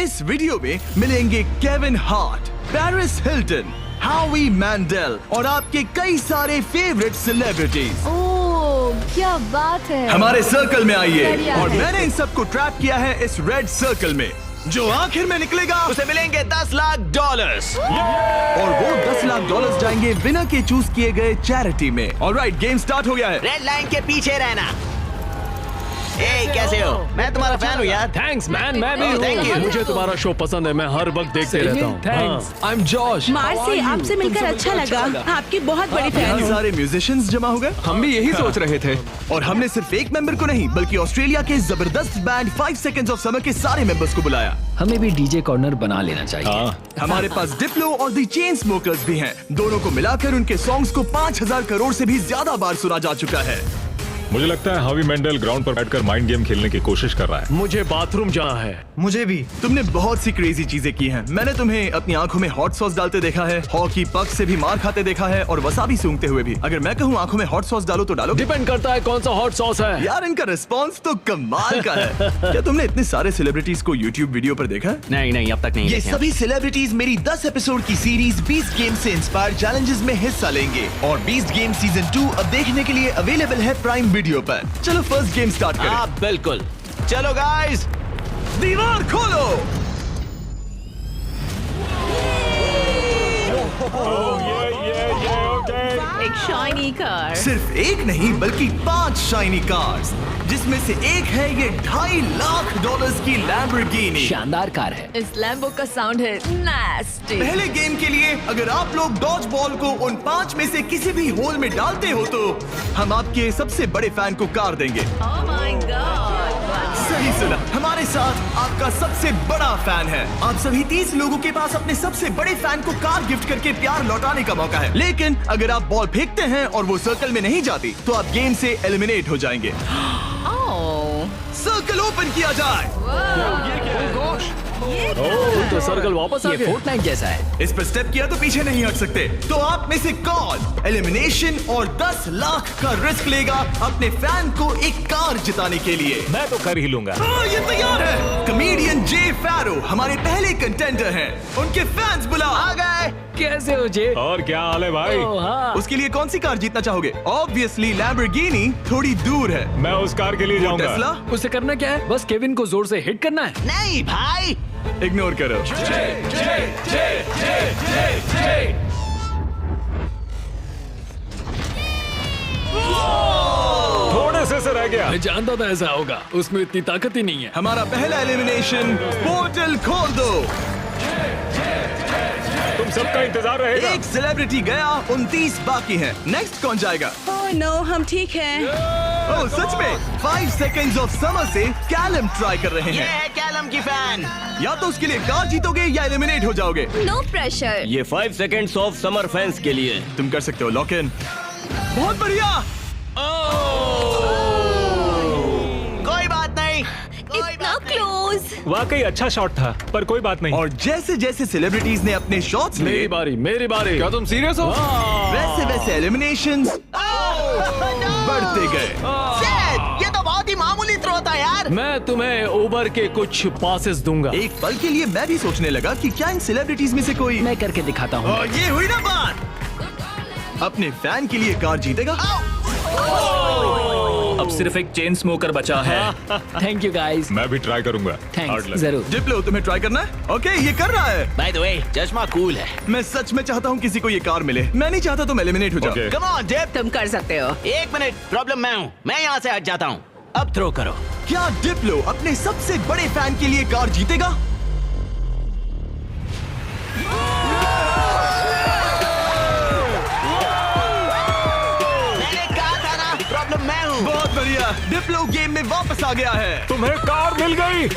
इस वीडियो में मिलेंगे केविन हार्ट, पेरिस हिल्टन, हावी मैंडेल और आपके कई सारे फेवरेट सेलिब्रिटीज। ओह, क्या बात है। हमारे सर्कल में आइए बढ़िया और है। मैंने इन सबको ट्रैप किया है इस रेड सर्कल में। जो आखिर में निकलेगा उसे मिलेंगे $10 लाख। और वो $10 लाख जाएंगे विनर के चूज किए गए चैरिटी में। ऑलराइट, गेम स्टार्ट हो गया है। रेड लाइन के पीछे रहना। ए, कैसे हो? मैं तुम्हारा फैन हूँ यार। थैंक्स मैन, मैं भी Oh, thank you. हूँ। मुझे तुम्हारा शो पसंद है, मैं हर वक्त देखते रहता हूँ। Thanks. I am Josh. Marcy, आपसे मिलकर अच्छा लगा। आपकी बहुत बड़ी फैन यहाँ हूँ। सारे म्यूजिशियंस जमा हो गए। हम भी यही सोच रहे थे। और हमने सिर्फ एक मेंबर को नहीं बल्कि ऑस्ट्रेलिया के जबरदस्त बैंड 5 सेकंड्स ऑफ समर के सारे मेंबर्स को बुलाया। हमें भी डीजे कॉर्नर बना लेना चाहिए। हमारे पास डिप्लो और द चेन स्मोकर्स भी हैं। दोनों को मिलाकर उनके सॉन्ग्स को 5000 करोड़ से भी ज्यादा बार सुना जा चुका है। मुझे लगता है हावी मेंडेल ग्राउंड पर बैठकर माइंड गेम खेलने की कोशिश कर रहा है। मुझे बाथरूम जाना है। मुझे भी। तुमने बहुत सी क्रेजी चीजें की हैं। मैंने तुम्हें अपनी आंखों में हॉट सॉस डालते देखा है, हॉकी पक से भी मार खाते देखा है और वसाबी सूंघते हुए भी। अगर मैं कहूँ आंखों में हॉट सॉस डालो तो डालो। डिपेंड करता है कौन सा हॉट सॉस है। यार, इनका रिस्पांस तो कमाल का है। क्या तुमने इतने सारे सेलिब्रिटीज को यूट्यूब वीडियो पर देखा? नहीं, अब तक नहीं ये देखे। सभी सेलिब्रिटीज मेरी 10 एपिसोड की सीरीज 20 गेम से इंस्पायर चैलेंजेस में हिस्सा लेंगे और 20 गेम सीजन 2 अब देखने के लिए अवेलेबल है प्राइम वीडियो पर। चलो फर्स्ट गेम स्टार्ट करें। हाँ, बिल्कुल। चलो गाइस, दीवार खोलो। एक शाइनी कार। सिर्फ एक नहीं बल्कि 5 शाइनी कार्स, जिसमें से एक है ये $2.5 लाख की लैम्बोर्गिनी। शानदार कार है। इस लैम्बो का साउंड है नास्टी। पहले गेम के लिए अगर आप लोग डॉज बॉल को उन 5 में से किसी भी होल में डालते हो तो हम आपके सबसे बड़े फैन को कार देंगे। Oh my God. सही सुना, हमारे साथ आपका सबसे बड़ा फैन है। आप सभी 30 लोगों के पास अपने सबसे बड़े फैन को कार गिफ्ट करके प्यार लौटाने का मौका है। लेकिन अगर आप बॉल फेंकते हैं और वो सर्कल में नहीं जाती तो आप गेम से एलिमिनेट हो जाएंगे। ओह, सर्कल ओपन किया जाए। तो सर्कल वापस आ ये गया। फोर्टनाइट जैसा है। इस पर स्टेप किया तो पीछे नहीं हट सकते। तो आप में से कौन एलिमिनेशन और 10 लाख का रिस्क लेगा अपने फैन को एक कार जिताने के लिए? मैं तो कर ही लूंगा। हाँ, ये तैयार है। कमेडियन जे फैरो हमारे पहले कंटेंडर हैं। उनके फैंस बुलाओ। आ गए। कैसे हो जे? और क्या हाल है भाई? ओह, हाँ। उसके लिए कौन सी कार जीतना चाहोगे? ऑब्वियसली लैम्बोर्गिनी थोड़ी दूर है। मैं उस कार के लिए वो जाऊंगा। टेस्ला उसे करना क्या है? बस केविन को जोर से हिट करना है। नहीं भाई, इग्नोर करो। थोड़े से रह गया। मैं जानता था ऐसा होगा, उसमें इतनी ताकत ही नहीं है। हमारा पहला एलिमिनेशन, पोर्टल खोल दो। तुम सबका इंतजार रहेगा। एक सेलिब्रिटी गया, 29 बाकी हैं। नेक्स्ट कौन जाएगा? ओह नो, हम ठीक हैं। ओह सच में 5 सेकंड्स ऑफ समर से कैलम ट्राई कर रहे ये हैं। है कैलम की फैन। या तो उसके लिए कार जीतोगे या एलिमिनेट हो जाओगे। No pressure. ये 5 सेकंड्स ऑफ समर फैंस के लिए। तुम कर सकते हो लॉक इन। बहुत बढ़िया। कोई बात नहीं, कोई इतना बात नहीं। क्लोज। वाकई अच्छा शॉट था, पर कोई बात नहीं। और जैसे जैसे सेलिब्रिटीज ने अपने शॉट्स मेरी लिए, बारी, मेरी बारी। क्या तुम सीरियस हो? वैसे वैसे एलिमिनेशंस बढ़ते गए। Shit, ये तो बहुत ही मामूली थ्रो था यार। मैं तुम्हें उबर के कुछ पासेस दूंगा। एक पल के लिए मैं भी सोचने लगा कि क्या इन सेलिब्रिटीज में से कोई मैं करके दिखाता हूँ। और ये हुई ना बात। अपने फैन के लिए कार जीतेगा। अब सिर्फ एक चेन स्मोकर बचा है। Thank you guys. मैं भी ट्राई करूंगा। Hard thanks, luck. जरूर। डिप्लो, तुम्हें ट्राई करना है? ओके, ये कर रहा है। बाय द वे, चश्मा कूल है। मैं सच में चाहता हूँ किसी को ये कार मिले। मैं नहीं चाहता तुम एलिमिनेट हो जाओ। Okay. कम ऑन डिप। तुम कर सकते हो। एक मिनट, प्रॉब्लम मैं हूँ। मैं यहाँ से हट जाता हूँ। अब थ्रो करो। क्या डिप्लो अपने सबसे बड़े फैन के लिए कार जीतेगा? मैंने कहा था ना, प्रॉब्लम मैं हूँ। बहुत बढ़िया, डिप्लो गेम में वापस आ गया है। तुम्हें कार मिल गई।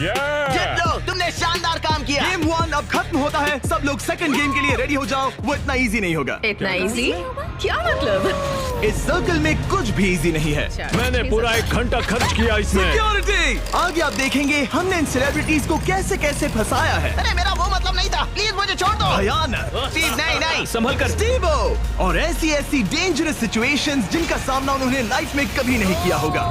जीत लो, तुमने शानदार काम किया। गेम 1 अब खत्म होता है। सब लोग सेकंड गेम के लिए रेडी हो जाओ। वो इतना इजी नहीं होगा। इतना इजी? क्या मतलब? इस सर्कल में कुछ भी इजी नहीं है। मैंने पूरा 1 घंटा खर्च किया इसमें। सिक्योरिटी, आगे आप देखेंगे हमने इन सेलिब्रिटीज को कैसे कैसे फंसाया है। अरे मेरा वो मतलब नहीं था, प्लीज मुझे छोड़ दो। भयानक। स्टीव, नहीं नहीं। संभल कर। स्टीवो, और ऐसी ऐसी डेंजरस सिचुएशंस जिनका सामना उन्होंने लाइफ में कभी नहीं किया होगा।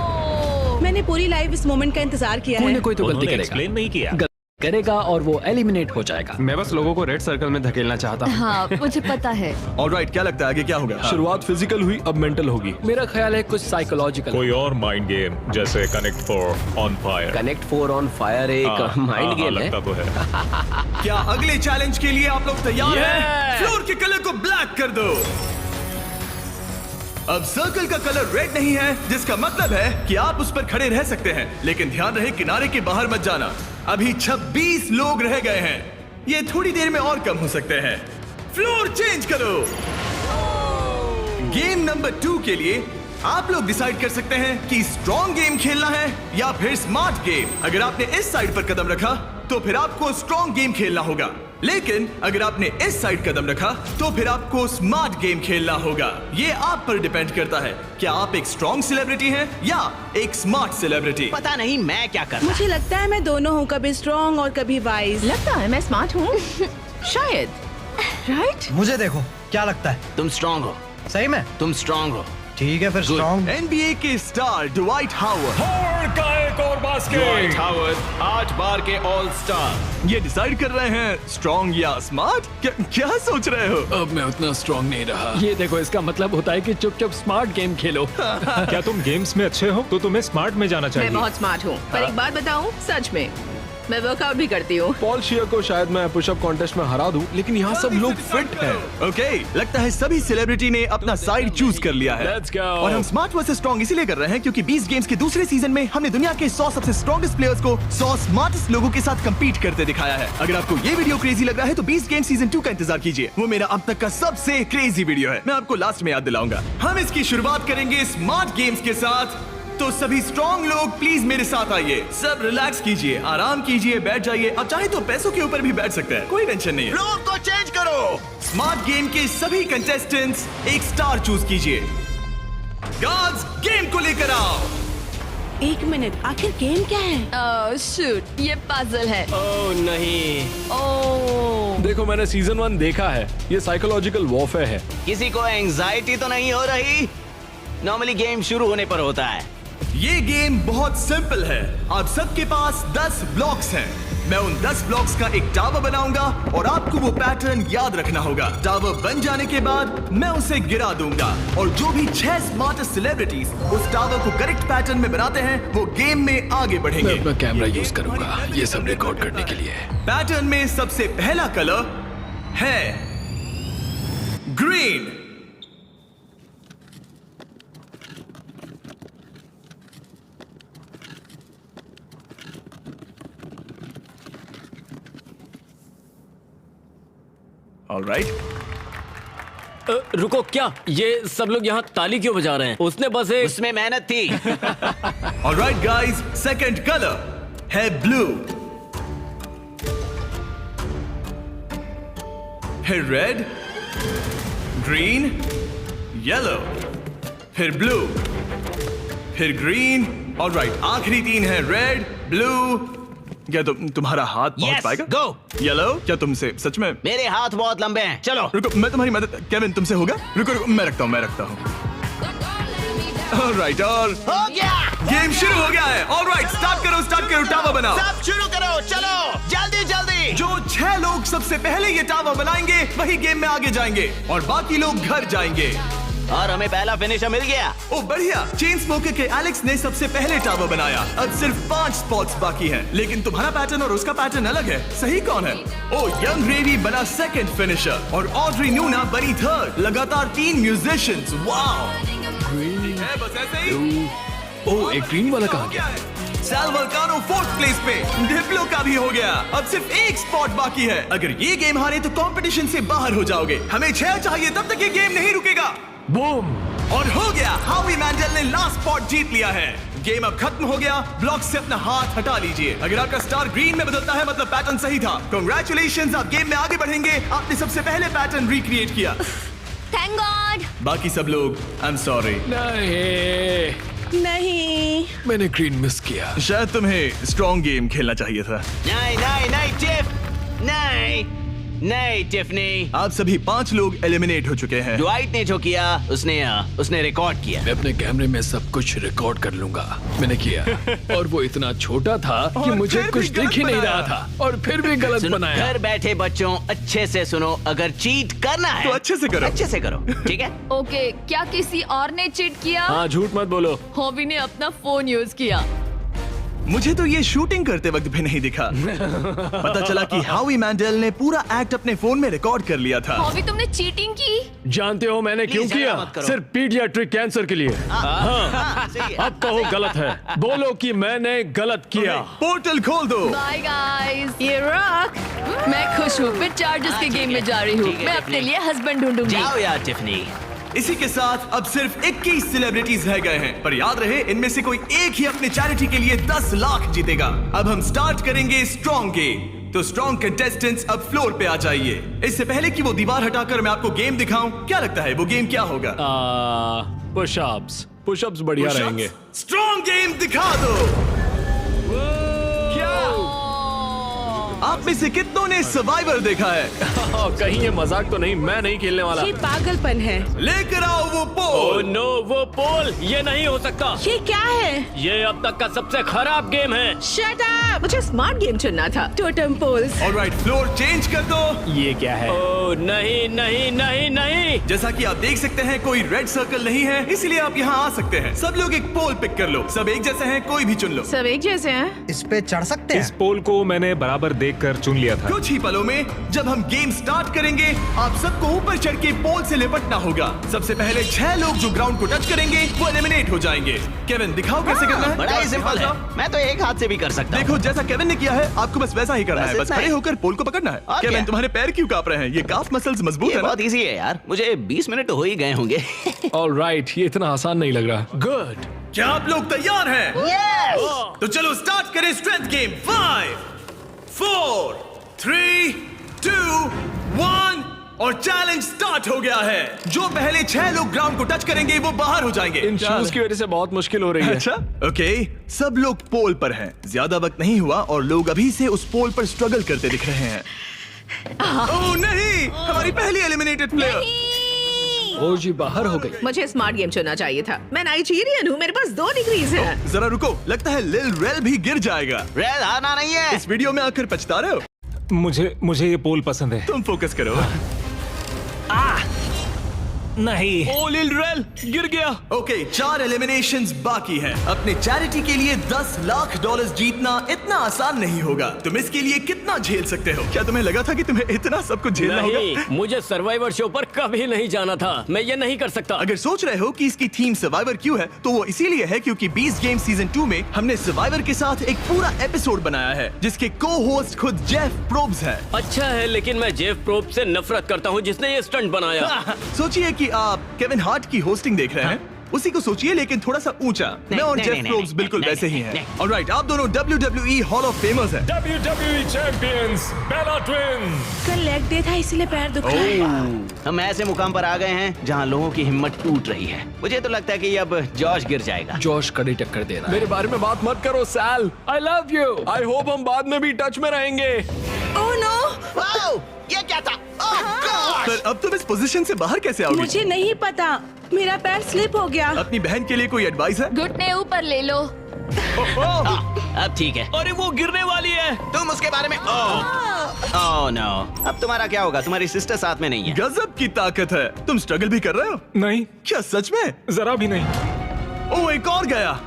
मैंने पूरी लाइफ इस मोमेंट का इंतजार किया कोई है। ना कोई तो गलती उन्होंने करेगा, एक्सप्लेन नहीं किया। गलती करेगा और वो एलिमिनेट हो जाएगा। मैं बस लोगों को रेड सर्कल में धकेलना चाहता हूँ। हाँ मुझे पता है। ऑलराइट, क्या लगता है आगे क्या होगा? शुरुआत फिजिकल हुई, अब मेंटल होगी। मेरा ख्याल है कुछ साइकोलॉजिकल। कोई और माइंड गेम जैसे connect 4 on fire. Connect 4 on fire एक माइंड गेम है। लगता तो है। क्या अगले चैलेंज के लिए आप लोग तैयार हैं? Yeah! फ्लोर के कलर को ब्लैक कर दो। अब सर्कल का कलर रेड नहीं है, जिसका मतलब है कि आप उस पर खड़े रह सकते हैं, लेकिन ध्यान रहे किनारे के बाहर मत जाना। अभी 26 लोग रह गए हैं, ये थोड़ी देर में और कम हो सकते हैं। फ्लोर चेंज करो। गेम नंबर 2 के लिए आप लोग डिसाइड कर सकते हैं कि स्ट्रॉन्ग गेम खेलना है या फिर स्मार्ट गेम। अगर आपने इस साइड पर कदम रखा तो फिर आपको स्ट्रॉन्ग गेम खेलना होगा, लेकिन अगर आपने इस साइड कदम रखा तो फिर आपको स्मार्ट गेम खेलना होगा। ये आप पर डिपेंड करता है, क्या आप एक स्ट्रॉन्ग सेलिब्रिटी हैं या एक स्मार्ट सेलिब्रिटी। पता नहीं मैं क्या कर। मुझे लगता है मैं दोनों हूँ, कभी स्ट्रॉन्ग और कभी वाइज। लगता है मैं स्मार्ट हूँ। शायद। राइट? मुझे देखो, क्या लगता है? तुम स्ट्रांग हो। सही में? तुम स्ट्रांग हो। ठीक है फिर स्ट्रॉन्ग। NBA के स्टार ड्वाइट हावर्ड। का एक और बास्केट। हावर्ड 8 बार के ऑल स्टार। ये डिसाइड कर रहे हैं स्ट्रॉन्ग या स्मार्ट। क्या सोच रहे हो? अब मैं उतना स्ट्रांग नहीं रहा। ये देखो, इसका मतलब होता है कि चुपचाप स्मार्ट गेम खेलो। क्या तुम गेम्स में अच्छे हो तो तुम्हें स्मार्ट में जाना मैं चाहिए। बहुत स्मार्ट हूँ, पर एक बात बताऊँ, सच में मैं वर्कआउट भी करती हूँ। पॉल शियर को शायद मैं पुशअप कॉन्टेस्ट में हरा दूं, लेकिन यहाँ सब लोग फिट हैं। ओके, लगता है सभी सेलिब्रिटी ने अपना साइड चूज कर लिया है। Let's go. और हम स्मार्ट वर्सेस स्ट्रॉन्ग इसीलिए कर रहे हैं क्योंकि 20 गेम्स के दूसरे सीजन में हमने दुनिया के 100 सबसे स्ट्रॉन्गेस्ट प्लेयर्स को 100 स्मार्टेस्ट लोगों के साथ कंपीट करते दिखाया है। अगर आपको ये वीडियो क्रेजी लग रहा है तो 20 गेम सीजन 2 का इंतजार कीजिए। वो मेरा अब तक का सबसे क्रेजी वीडियो है, मैं आपको लास्ट में याद दिलाऊंगा। हम इसकी शुरुआत करेंगे स्मार्ट गेम्स के साथ, तो सभी स्ट्रॉन्ग लोग प्लीज मेरे साथ आइए। सब रिलैक्स कीजिए, आराम कीजिए, बैठ जाइए। अब चाहे तो पैसों के ऊपर भी बैठ सकते हैं, कोई टेंशन नहीं है। फ्लोर को चेंज करो। स्मार्ट गेम के सभी कंटेस्टेंट्स एक स्टार चूज कीजिए। गार्ड्स, गेम को लेकर आओ। एक मिनट, आखिर गेम क्या है? ओह शूट, ये पजल है। ओह नहीं। ओह देखो, मैंने सीजन 1 देखा है, ये साइकोलॉजिकल वॉरफेयर है। किसी को एंजाइटी तो नहीं हो रही? नॉर्मली गेम शुरू होने पर होता है। ये गेम बहुत सिंपल है। आप सबके पास 10 ब्लॉक्स हैं। मैं उन 10 ब्लॉक्स का एक टावर बनाऊंगा और आपको वो पैटर्न याद रखना होगा। टावर बन जाने के बाद मैं उसे गिरा दूंगा और जो भी 6 स्मार्टेस्ट सेलिब्रिटीज उस टावर को करेक्ट पैटर्न में बनाते हैं वो गेम में आगे मैं बढ़ेंगे। अपना कैमरा यूज करूंगा ये सब रिकॉर्ड करने के लिए। पैटर्न में सबसे पहला कलर है ग्रीन। ऑलराइट, रुको, क्या ये सब लोग यहाँ ताली क्यों बजा रहे हैं? उसने बस एक उसमें मेहनत थी। ऑलराइट गाइस, सेकंड कलर है ब्लू। फिर रेड, ग्रीन, येलो, फिर ब्लू, फिर ग्रीन। ऑलराइट, आखिरी 3 है रेड, ब्लू। क्या तुम्हारा हाथ पहुंच Yes, पाएगा? go. येलो, क्या तुमसे सच में? मेरे हाथ बहुत लंबे हैं। चलो। रुको, मैं तुम्हारी मदद। केविन, तुमसे होगा? रुको रुको, मैं रखता हूँ। ऑलराइट, और हो गया। गेम शुरू हो गया है। ऑलराइट, स्टार्ट करो, टावर बनाओ। सब शुरू करो, चलो जल्दी जल्दी। जो 6 लोग सबसे पहले ये टावर बनाएंगे वही गेम में आगे जाएंगे और बाकी लोग घर जाएंगे। और हमें पहला फिनिशर मिल गया। ओ बढ़िया, चेन स्मोकर के एलेक्स ने सबसे पहले टावर बनाया। अब सिर्फ 5 स्पॉट्स बाकी हैं, लेकिन तुम्हारा पैटर्न और उसका पैटर्न अलग है। सही कौन है? ओ यंग रेवी बना सेकंड फिनिशर और ऑड्री न्यूना बनी थर्ड। लगातार 3 म्यूजिशियंस। वाओ, है बस ऐसे ही। ओह, एक ग्रीन वाला कहाँ गया? सैल वल्कानो 4th प्लेस पे। डिप्लो का भी हो गया। अब सिर्फ एक स्पॉट बाकी है। अगर ये गेम हारे तो कंपटीशन से बाहर हो जाओगे। हमें 6 चाहिए, तब तक ये गेम नहीं रुकेगा। बूम! और हो गया, हावी मैंडल ने लास्ट स्पॉट जीत लिया है। गेम अब खत्म हो गया। ब्लॉक से अपना हाथ हटा लीजिए। अगर आपका स्टार ग्रीन में बदलता है मतलब पैटर्न सही था। कांग्रेचुलेशंस, आप गेम में आगे बढ़ेंगे। आपने सबसे पहले पैटर्न रिक्रिएट किया। Thank God. बाकी सब लोग आई एम सॉरी। नहीं, मैंने ग्रीन मिस किया। शायद तुम्हें स्ट्रॉन्ग गेम खेलना चाहिए था। नहीं नहीं नहीं चिप, नहीं। नहीं टिफनी, आप सभी 5 लोग एलिमिनेट हो चुके हैं। ड्वाइट ने जो किया उसने रिकॉर्ड किया। मैं अपने कैमरे में सब कुछ रिकॉर्ड कर लूंगा। मैंने किया और वो इतना छोटा था कि और मुझे फिर कुछ भी दिख ही गलत नहीं रहा बनाया। था और फिर भी गलत सुनो, बनाया। घर बैठे बच्चों अच्छे से सुनो, अगर चीट करना है तो अच्छे से करो। अच्छे से करो, ठीक है? ओके, क्या किसी और ने चीट किया? हाँ, झूठ मत बोलो। हॉबी ने अपना फोन यूज किया। मुझे तो ये शूटिंग करते वक्त भी नहीं दिखा। पता चला कि हावी मैंडल ने पूरा एक्ट अपने फोन में रिकॉर्ड कर लिया था। हॉबी, तुमने चीटिंग की? जानते हो मैंने क्यों Please, किया? झगड़ा मत करो। सिर्फ पीडियाट्रिक कैंसर के लिए। हाँ, सही है। अब कहो गलत है। बोलो कि मैंने गलत किया। पोर्टल खोल दो। Bye guys. ये रॉक। मैं खुश हूँ, फिर चार्जर्स के गेम में जा रही हूँ। ठीक है, मैं ठीक अपने है। लिए हस्बैंड ढूंढूंगी। जाओ यार टिफनी। इसी के साथ अब सिर्फ 21 सेलिब्रिटीज रह गए हैं, पर याद रहे इनमें से कोई एक ही अपने चैरिटी के लिए 10 लाख जीतेगा। अब हम स्टार्ट करेंगे स्ट्रॉन्ग गेम। तो स्ट्रॉन्ग कंटेस्टेंट्स अब फ्लोर पे आ जाइए। इससे पहले कि वो दीवार हटाकर मैं आपको गेम दिखाऊं, क्या लगता है वो गेम क्या होगा? पुशअप्स। पुशअप्स बढ़िया रहेंगे। स्ट्रॉन्ग गेम दिखा दो। क्या आप में से कितनों ने सर्वाइवर देखा है? कहीं ये मजाक तो नहीं, मैं नहीं खेलने वाला। ये पागलपन है। लेकर आओ वो ओह पोल। नो, वो पोल, ये नहीं हो सकता। ये क्या है? ये अब तक का सबसे खराब गेम है। Shut up. मुझे स्मार्ट गेम चुनना था। Totem poles. Alright, floor change कर दो। ये क्या है? ओह नहीं नहीं नहीं नहीं। जैसा कि आप देख सकते हैं कोई रेड सर्कल नहीं है, इसलिए आप यहाँ आ सकते हैं। सब लोग एक पोल पिक कर लो। सब एक जैसे हैं, कोई भी चुन लो। सब एक जैसे हैं। इस पे चढ़ सकते इस हैं? पोल को मैंने बराबर देखकर चुन लिया था। कुछ ही पलों में जब हम गेम स्टार्ट करेंगे, आप सबको ऊपर चढ़ के पोल से लिपटना होगा। सबसे पहले 6 लोग जो ग्राउंड को टच करेंगे वो एलिमिनेट हो जाएंगे। केविन, दिखाओ कैसे करना है। बड़ा ही सिंपल है, मैं तो एक हाथ से भी कर सकता हूँ। देखो जैसा केविन ने किया है, आपको बस वैसा ही करना बस है। बस इतना खड़े ही। होकर पोल को पकड़ना है। और केविन, क्या? तुम्हारे पैर क्यों कांप रहे हैं? ये काफ मसल्स मजबूत ये है ना? बहुत इजी है यार, मुझे 20 मिनट तो हो ही गए होंगे। ऑलराइट, ये इतना आसान नहीं लग रहा। गुड। क्या आप लोग तैयार हैं? तो चलो स्टार्ट करें स्ट्रेंथ गेम। 5, 4, 3, 2, 1 और चैलेंज स्टार्ट हो गया है। जो पहले 6 लोग ग्राउंड को टच करेंगे वो बाहर हो जाएंगे। इन शूज की वजह से बहुत मुश्किल हो रही है। अच्छा, ओके, सब लोग पोल पर हैं। ज्यादा वक्त नहीं हुआ और लोग अभी से उस पोल पर स्ट्रगल करते दिख रहे हैं। ओह नहीं, हमारी पहली एलिमिनेटेड प्लेयर। ओ जी, बाहर हो गई। मुझे स्मार्ट गेम चुनना चाहिए था। मैं नाइजीरियन हूँ, मेरे पास 2 डिग्रीज हैं। जरा रुको, लगता है लिल रेल भी गिर जाएगा। रेल हारना नहीं है। इस वीडियो में आकर पछता रहे हो? मुझे ये पोल पसंद है। तुम फोकस करो। नहीं। ओ लिल रेल गिर गया। ओके, 4 एलिमिनेशंस बाकी हैं। अपने चैरिटी के लिए 10 लाख डॉलर्स जीतना इतना आसान नहीं होगा। तुम इसके लिए कितना झेल सकते हो? क्या तुम्हें लगा था कि तुम्हें इतना सब कुछ झेलना नहीं, होगा? मुझे सर्वाइवर शो पर कभी नहीं जाना था। मैं ये नहीं कर सकता। अगर सोच रहे हो कि इसकी थीम सर्वाइवर क्यों है, तो वो इसीलिए है क्योंकि 20 गेम सीजन 2 में हमने सर्वाइवर के साथ एक पूरा एपिसोड बनाया है जिसके को होस्ट खुद जेफ प्रोब्स है। अच्छा है, लेकिन मैं जेफ प्रोब से नफरत करता हूँ जिसने ये स्टंट बनाया। सोचिए कि आप केविन हार्ट की होस्टिंग देख रहे हैं, उसी को सोचिए लेकिन थोड़ा सा ऊंचा। मैं और नहीं, जेफ नहीं, प्रोब्स नहीं, बिल्कुल नहीं, वैसे ही नहीं, हैं। नहीं। ऑलराइट, आप दोनों WWE हॉल ऑफ फेमर्स हैं। WWE चैंपियंस बेला ट्विन्स। कल लेग डे था इसलिए पैर दुख रहा है। हम ऐसे मुकाम पर आ गए हैं जहाँ लोगों की हिम्मत टूट रही है। मुझे तो लगता है कि अब जॉश गिर जाएगा। जोश कड़ी टक्कर दे रहा है। मेरे बारे में बात मत करो सैल। I love you. I hope हम बाद में भी टच में रहेंगे। ओह नो, वाओ, ये क्या था? ओह गॉड! पर अब तुम इस पोजीशन से बाहर कैसे आओगे? मुझे नहीं पता, मेरा पैर स्लिप हो गया। अपनी बहन के लिए कोई एडवाइस है? घुटने ऊपर ले लो। अब ठीक है। अरे वो गिरने वाली है। तुम उसके बारे में ओह नो, अब तुम्हारा क्या होगा? तुम्हारी सिस्टर साथ में नहीं है। गजब की ताकत है। तुम स्ट्रगल भी कर रहे हो? नहीं, क्या सच में? जरा भी नहीं। ओह, एक और गया।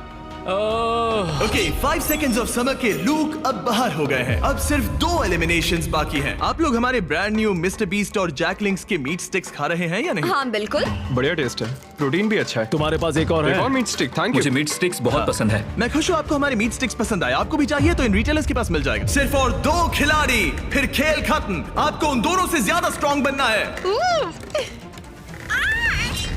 ओके, 5 सेकंड्स ऑफ समर के लूक अब बाहर हो गए हैं। अब सिर्फ 2 एलिमिनेशंस बाकी हैं। आप लोग हमारे ब्रांड न्यू मिस्टर बीस्ट और जैकलिंग्स के मीट स्टिक्स खा रहे हैं या नहीं? हाँ बिल्कुल। बढ़िया टेस्ट है, प्रोटीन भी अच्छा है। तुम्हारे पास एक और एक है? और मीट स्टिक, थैंक मुझे यू। मीट स्टिक्स बहुत पसंद है। मैं खुश हूँ आपको हमारे मीट स्टिक्स पसंद आए। आपको भी चाहिए तो इन रिटेलर्स के पास मिल जाएगा। सिर्फ और 2 खिलाड़ी, फिर खेल खत्म। आपको उन दोनों से ज्यादा स्ट्रॉन्ग बनना है।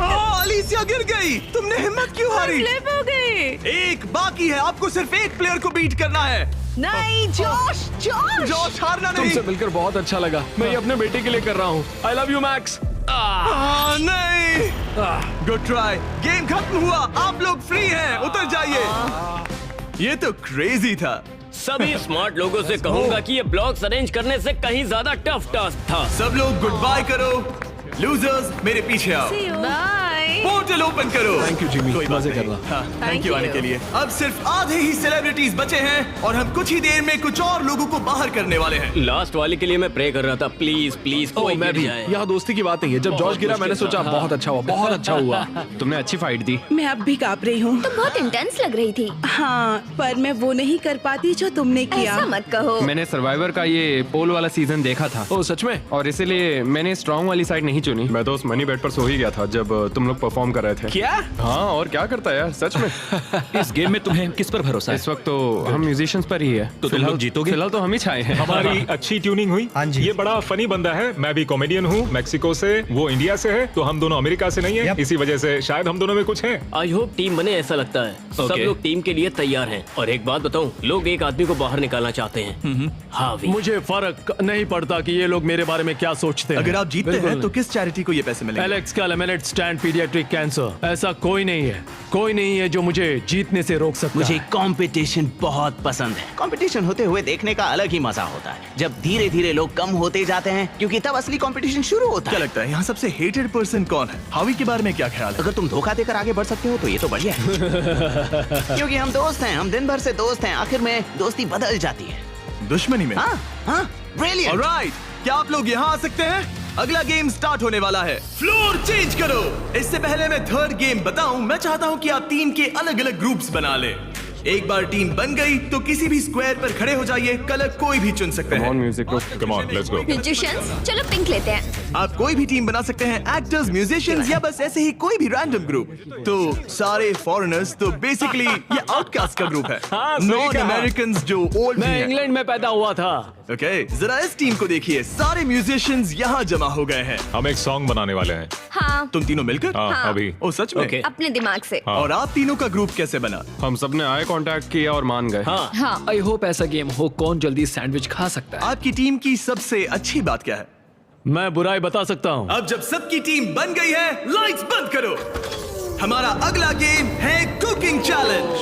अलीसिया गिर गई। तुमने हिम्मत क्यों हारी? स्लिप हो गई। एक बाकी है, आपको सिर्फ एक प्लेयर को बीट करना है। नहीं जोश, जोश। जॉश, हारना नहीं। तुमसे मिलकर बहुत अच्छा लगा। मैं ये अपने बेटे के लिए कर रहा हूँ। आई लव यू मैक्स। नहीं, गुड ट्राई। गेम खत्म हुआ, आप लोग फ्री हैं, उतर जाइए। ये तो क्रेजी था। सभी स्मार्ट लोगों से कहूंगा कि ये ब्लॉक्स अरेंज करने से कहीं ज्यादा टफ टास्क था। सब लोग गुड बाय करो। लूजर्स मेरे पीछे आओ। बाय। पोर्टल ओपन करो। Thank you, Jimmy. कोई बात मजे नहीं। कर रहा। हाँ, Thank थैंक यू आने you. के लिए। अब सिर्फ आधे ही सेलिब्रिटीज बचे हैं और हम कुछ ही देर में कुछ और लोगों को बाहर करने वाले हैं। लास्ट वाले के लिए मैं प्रे कर रहा था, प्लीज प्लीज कोई मैं गिर भी। जाए। यहाँ दोस्ती की बात नहीं है। जब जॉर्ज गिरा मैंने सोचा बहुत अच्छा हुआ, बहुत अच्छा हुआ। तुमने अच्छी फाइट दी। मैं अब भी कांप रही हूँ। तुम बहुत इंटेंस लग रही थी। हाँ, पर मैं वो नहीं कर पाती जो तुमने किया। ऐसा मत कहो। मैंने सर्वाइवर का ये पोल वाला सीजन देखा था ओ सच में? और इसीलिए मैंने स्ट्रांग वाली साइड नहीं चुनी। मैं तो उस मनी बेड पर सो ही गया था जब तुम लोग परफॉर्म कर रहे थे। क्या? हाँ, और क्या करता है यार, सच में। इस गेम में तुम्हें किस पर भरोसा है? इस वक्त तो हम म्यूजिशियंस पर ही है। तो तुम लोग जीतोगे? फिलहाल तो हम ही छाए हैं। हमारी अच्छी ट्यूनिंग हुई। हाँ जी। ये बड़ा फनी बंदा है। मैं भी कॉमेडियन हूँ, मैक्सिको से, वो इंडिया से है, तो हम दोनों अमेरिका से नहीं है। Yep. इसी वजह से शायद हम दोनों में कुछ है। आई होप टीम बने, ऐसा लगता है। सब Okay. लोग टीम के लिए तैयार हैं। और एक बात बताऊं, लोग एक आदमी को बाहर निकालना चाहते हैं। हावी। मुझे फर्क नहीं पड़ता कि ये लोग मेरे बारे में क्या सोचते हैं। अगर आप जीतते बिल्कुल हैं तो नहीं। किस चैरिटी को ये पैसे मिलेंगे? एलेक्स का लेमिनेट स्टैंड पीडियाट्रिक कैंसर। ऐसा कोई नहीं है, कोई नहीं है जो मुझे जीतने से रोक सकता मुझे है। कंपटीशन बहुत पसंद है। कंपटीशन होते हुए देखने का अलग ही मजा होता है, जब धीरे धीरे लोग कम होते जाते हैं, क्योंकि तब असली कंपटीशन शुरू होता क्या है। लगता है यहाँ सबसे हेटेड पर्सन कौन है? हावी के बारे में क्या ख्याल है? अगर तुम धोखा देकर आगे बढ़ सकते हो तो ये तो बढ़िया है। क्योंकि हम दोस्त हैं, हम दिन भर से दोस्त हैं, आखिर में दोस्ती बदल जाती है। दुश्मनी में। हाँ हाँ, ब्रिलियंट। ऑलराइट, क्या आप लोग यहाँ आ सकते हैं? अगला गेम स्टार्ट होने वाला है। फ्लोर चेंज करो। इससे पहले मैं थर्ड गेम बताऊं, मैं चाहता हूं कि आप टीम के अलग अलग ग्रुप्स बना ले। एक बार टीम बन गई तो किसी भी स्क्वायर पर खड़े हो जाइए, कलर कोई भी चुन सकते हैं। Music come on, let's go. Musicians, चलो पिंक लेते हैं। आप कोई भी टीम बना सकते हैं, एक्टर्स, म्यूजिशियंस या बस ऐसे ही कोई भी रैंडम ग्रुप। तो सारे फॉरेनर्स, तो बेसिकली ये आउटकास्ट का ग्रुप है। नॉन अमेरिकन जो ओल्ड मैं इंग्लैंड में पैदा हुआ था। ओके, जरा इस टीम को देखिए, सारे म्यूजिशियंस यहाँ जमा हो गए हैं। हम एक सॉन्ग बनाने वाले हैं। हाँ, तुम तीनों मिलकर? हाँ, अभी। ओ सच में? Okay. अपने दिमाग से। और आप तीनों का ग्रुप कैसे बना? हम सबने आई कांटेक्ट किया और मान गए। हाँ, हाँ, आई होप ऐसा गेम हो कौन जल्दी सैंडविच खा सकता है। आपकी टीम की सबसे अच्छी बात क्या है? मैं बुराई बता सकता हूँ। अब जब सबकी टीम बन गई है, लाइट्स बंद करो। हमारा अगला गेम है कुकिंग चैलेंज।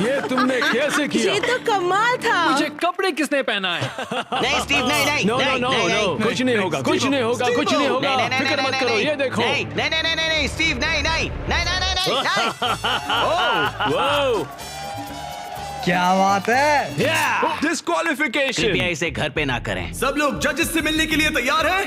ये तुमने कैसे किया? ये तो कमाल था। मुझे कपड़े किसने पहना है? नहीं स्टीव, नहीं नहीं नो नो नहीं, नो नहीं, नो, नहीं। कुछ नहीं होगा, कुछ नहीं होगा, कुछ नहीं होगा। नहीं, नहीं, नहीं, फिक्र नहीं, मत करो, नहीं, ये देखो। नहीं नहीं नहीं नहीं नहीं स्टीव, नहीं नहीं नहीं नहीं नहीं नहीं। वाओ, क्या बात है? डिस्क्वालिफिकेशन। कृपया इसे घर पे ना करें। सब लोग जजेस से मिलने के लिए तैयार हैं?